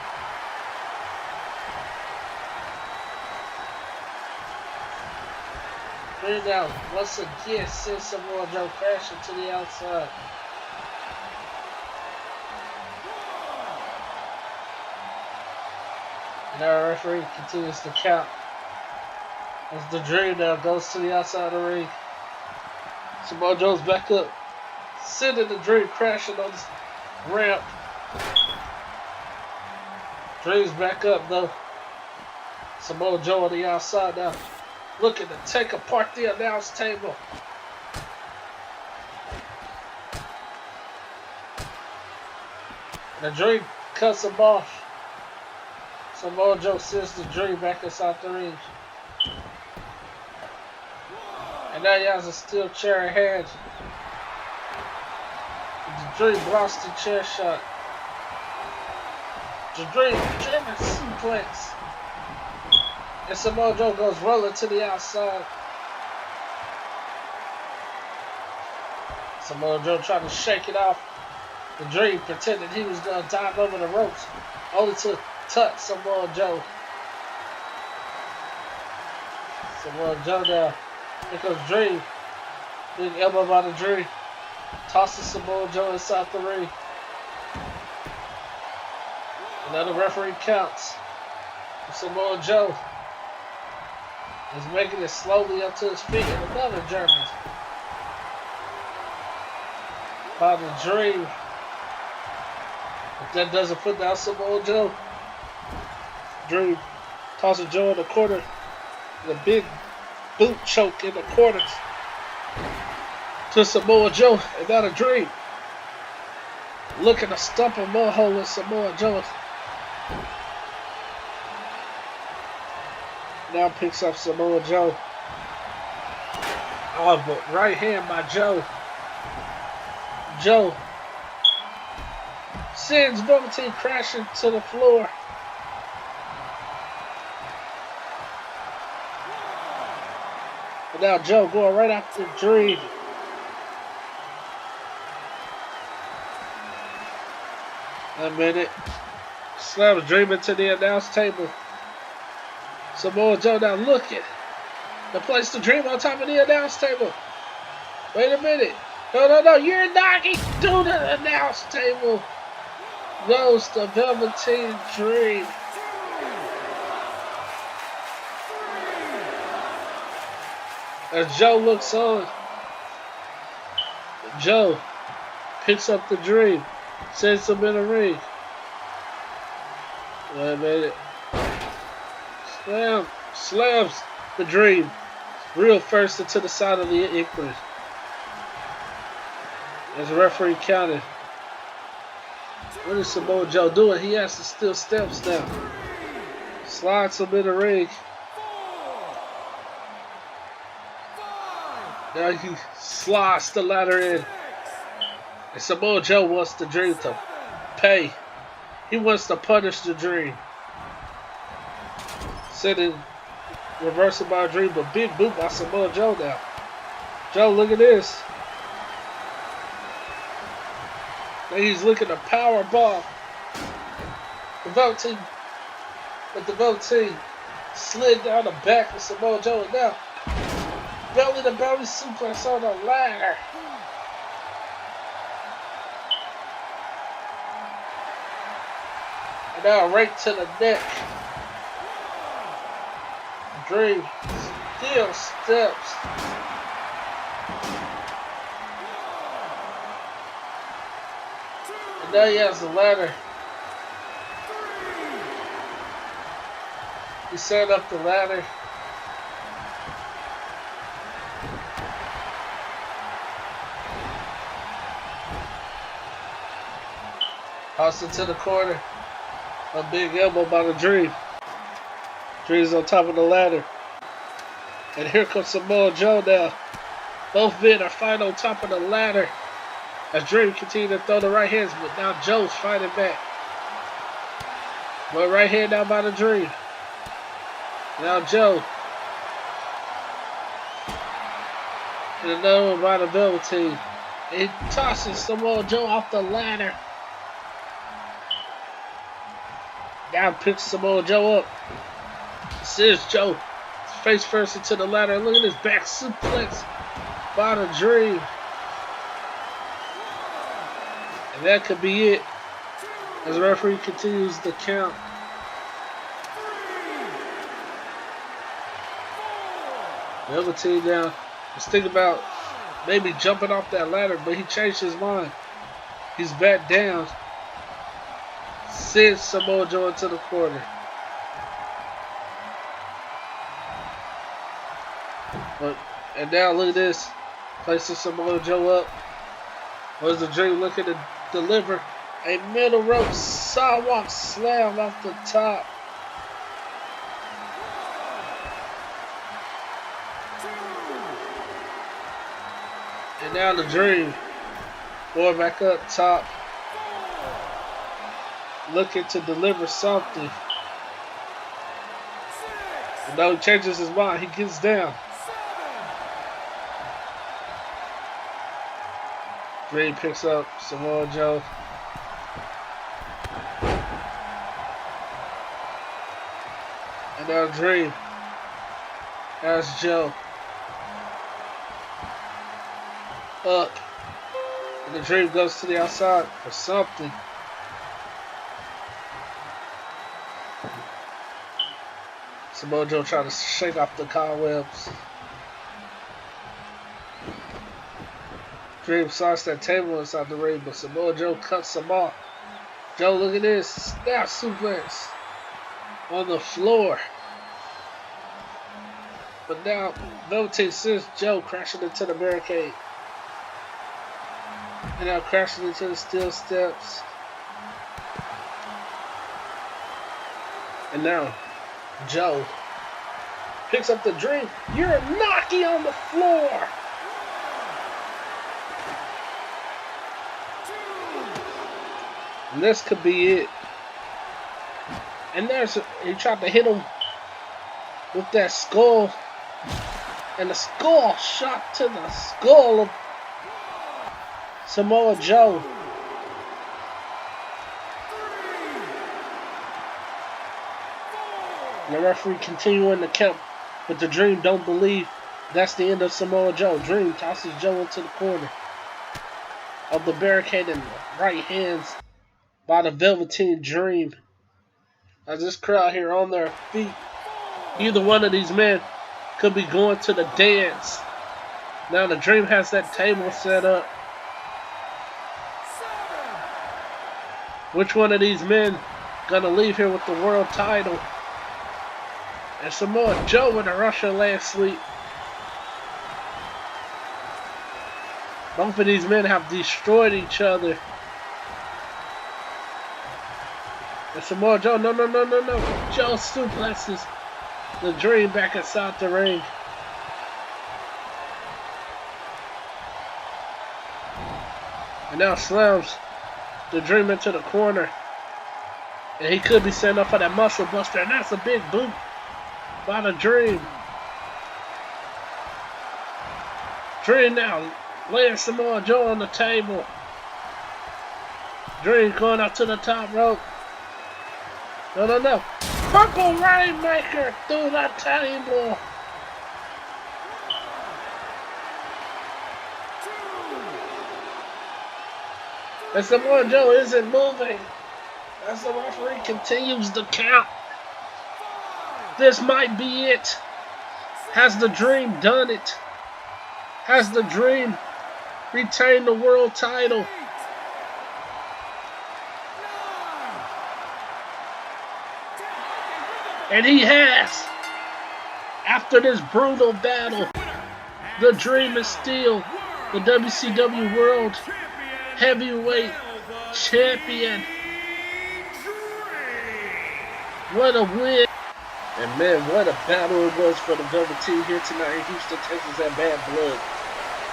Dream now once again sends Samoa Joe crashing to the outside. And our referee continues to count as the Dream now goes to the outside of the ring. Samoa Joe's back up, sending the Dream crashing on the ramp. Dream's back up though. Samoa Joe on the outside now, looking to take apart the announce table. The Dream cuts him off. Samoa Joe sends the Dream back inside the ring. And now he has a steel chair in hand. The Dream blocks the chair shot. The Dream German suplex. And Samoa Joe goes rolling to the outside. Samoa Joe trying to shake it off. The Dream pretended he was going to dive over the ropes, only to touch Samoa Joe. Samoa Joe now. Here comes Dream. Big elbow by the Dream. Tosses Samoa Joe inside the ring. Another referee counts. Samoa Joe is making it slowly up to his feet. And another German by the Dream. If that doesn't put down Samoa Joe, Dream tosses Joe in the corner. The big boot choke in the corners to Samoa Joe, and now the Dream looking to stump a mud hole in Samoa Joe. Now picks up Samoa Joe. Oh, but right hand by Joe. Joe sends Velveteen crashing to the floor. And now Joe going right after Dream. A minute. Slams Dream into the announce table. Samoa Joe now looking to place the Dream on top of the announce table. Wait a minute. No. You're knocking through the announce table. Goes the Velveteen Dream. As Joe looks on, Joe picks up the Dream, sends him in the ring. Wait a minute. Slams the Dream real first into the side of the apron. As the referee counted. What is Samoa Joe doing? He has to steal steps now. Slides him in the ring. Now he slides the ladder in. And Samoa Joe wants the Dream to pay. He wants to punish the Dream. Sending reversal by Dream, but big boot by Samoa Joe now. Joe, look at this. Now he's looking to power bomb. The Velveteen, but the Velveteen slid down the back of Samoa Joe, and now belly to belly suplex on the ladder. And now right to the neck. Dream still steps. And now he has the ladder. He set up the ladder. Toss it to the corner. A big elbow by the Dream. Dream's on top of the ladder. And here comes Samoa Joe now. Both men are fighting on top of the ladder. As Dream continues to throw the right hands, but now Joe's fighting back. But right hand down by the Dream. Now Joe. And another one by the Velveteen. He tosses Samoa Joe off the ladder. Now picks Samoa Joe up. Says Joe. Face first into the ladder. Look at his back suplex by the Dream. And that could be it. As the referee continues the count. Velveteen now was thinking about maybe jumping off that ladder, but he changed his mind. He's back down. Sends Samoa Joe into the corner. And now look at this. Places Samoa Joe up. Was the Dream looking to deliver a middle rope sidewalk slam off the top. And now the Dream going back up top. Looking to deliver something. And now he changes his mind. He gets down. Dream picks up Samoa Joe. And now Dream has Joe up. And the Dream goes to the outside for something. Samoa Joe trying to shake off the cobwebs. Dream slides that table inside the ring, but Samoa Joe cuts him off. Joe, look at this. Snap suplex on the floor. But now, Velveteen sends Joe crashing into the barricade. And now crashing into the steel steps. And now, Joe picks up the Dream. You're knocking on the floor. And this could be it. And he tried to hit him with that skull. And the skull shot to the skull of Samoa Joe. And the referee continuing the count. But the Dream don't believe that's the end of Samoa Joe. Dream tosses Joe into the corner of the barricade and right hands by the Velveteen Dream. As this crowd here on their feet, either one of these men could be going to the dance. Now the Dream has that table set up. Which one of these men gonna leave here with the world title? And Samoa Joe in a Russian leg sweep. Both of these men have destroyed each other. And Samoa Joe, no. Joe suplexes the Dream back inside the ring. And now slams the Dream into the corner. And he could be setting up for that muscle buster. And that's a big boot by the Dream. Dream now laying Samoa Joe on the table. Dream going up to the top rope. No. Purple Rainmaker through the table. And Samoa Joe isn't moving. As the referee continues the count. This might be it. Has the Dream done it? Has the Dream retained the world title? And he has. After this brutal battle, the Dream is still the WCW World Heavyweight Champion. What a win. And man, what a battle it was for the Velveteen here tonight in Houston, Texas at Bad Blood.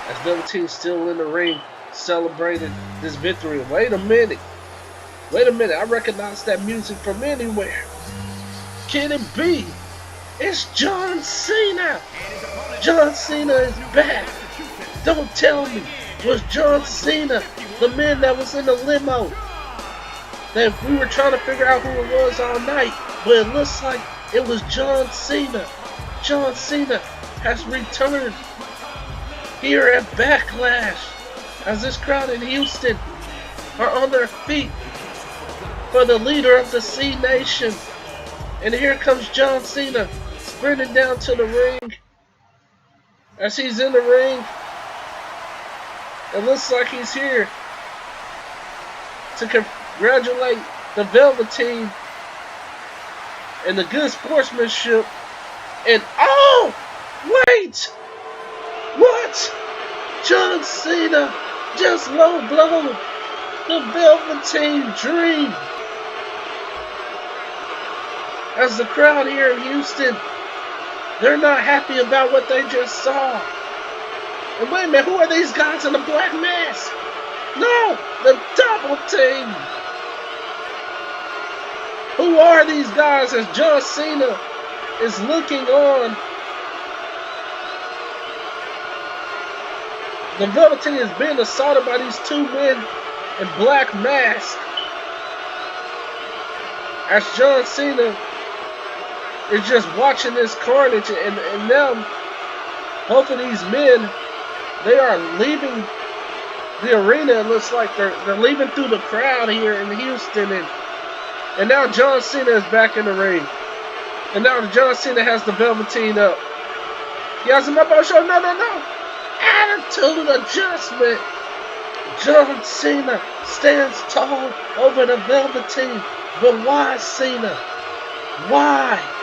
As Velveteen still in the ring celebrating this victory. Wait a minute. I recognize that music from anywhere. Can it be It's John Cena. John Cena is back. Don't tell me. Was John Cena the man that was in the limo? That we were trying to figure out who it was all night. But it looks like it was John Cena. John Cena has returned here at Backlash. As this crowd in Houston are on their feet for the leader of the C Nation. And here comes John Cena sprinting down to the ring. As he's in the ring, it looks like he's here to congratulate the Velveteen and the good sportsmanship. And oh, wait! What? John Cena just low blow the Velveteen Dream. As the crowd here in Houston, they're not happy about what they just saw. And wait a minute, who are these guys in the black mask? No, the double team. Who are these guys as John Cena is looking on? The Velveteen is being assaulted by these two men in black masks. As John Cena is just watching this carnage, and now both of these men, they are leaving the arena. It looks like they're leaving through the crowd here in Houston, and now John Cena is back in the ring. And now John Cena has the Velveteen up. He has him up on show. No. Attitude adjustment. John Cena stands tall over the Velveteen. But why, Cena? Why?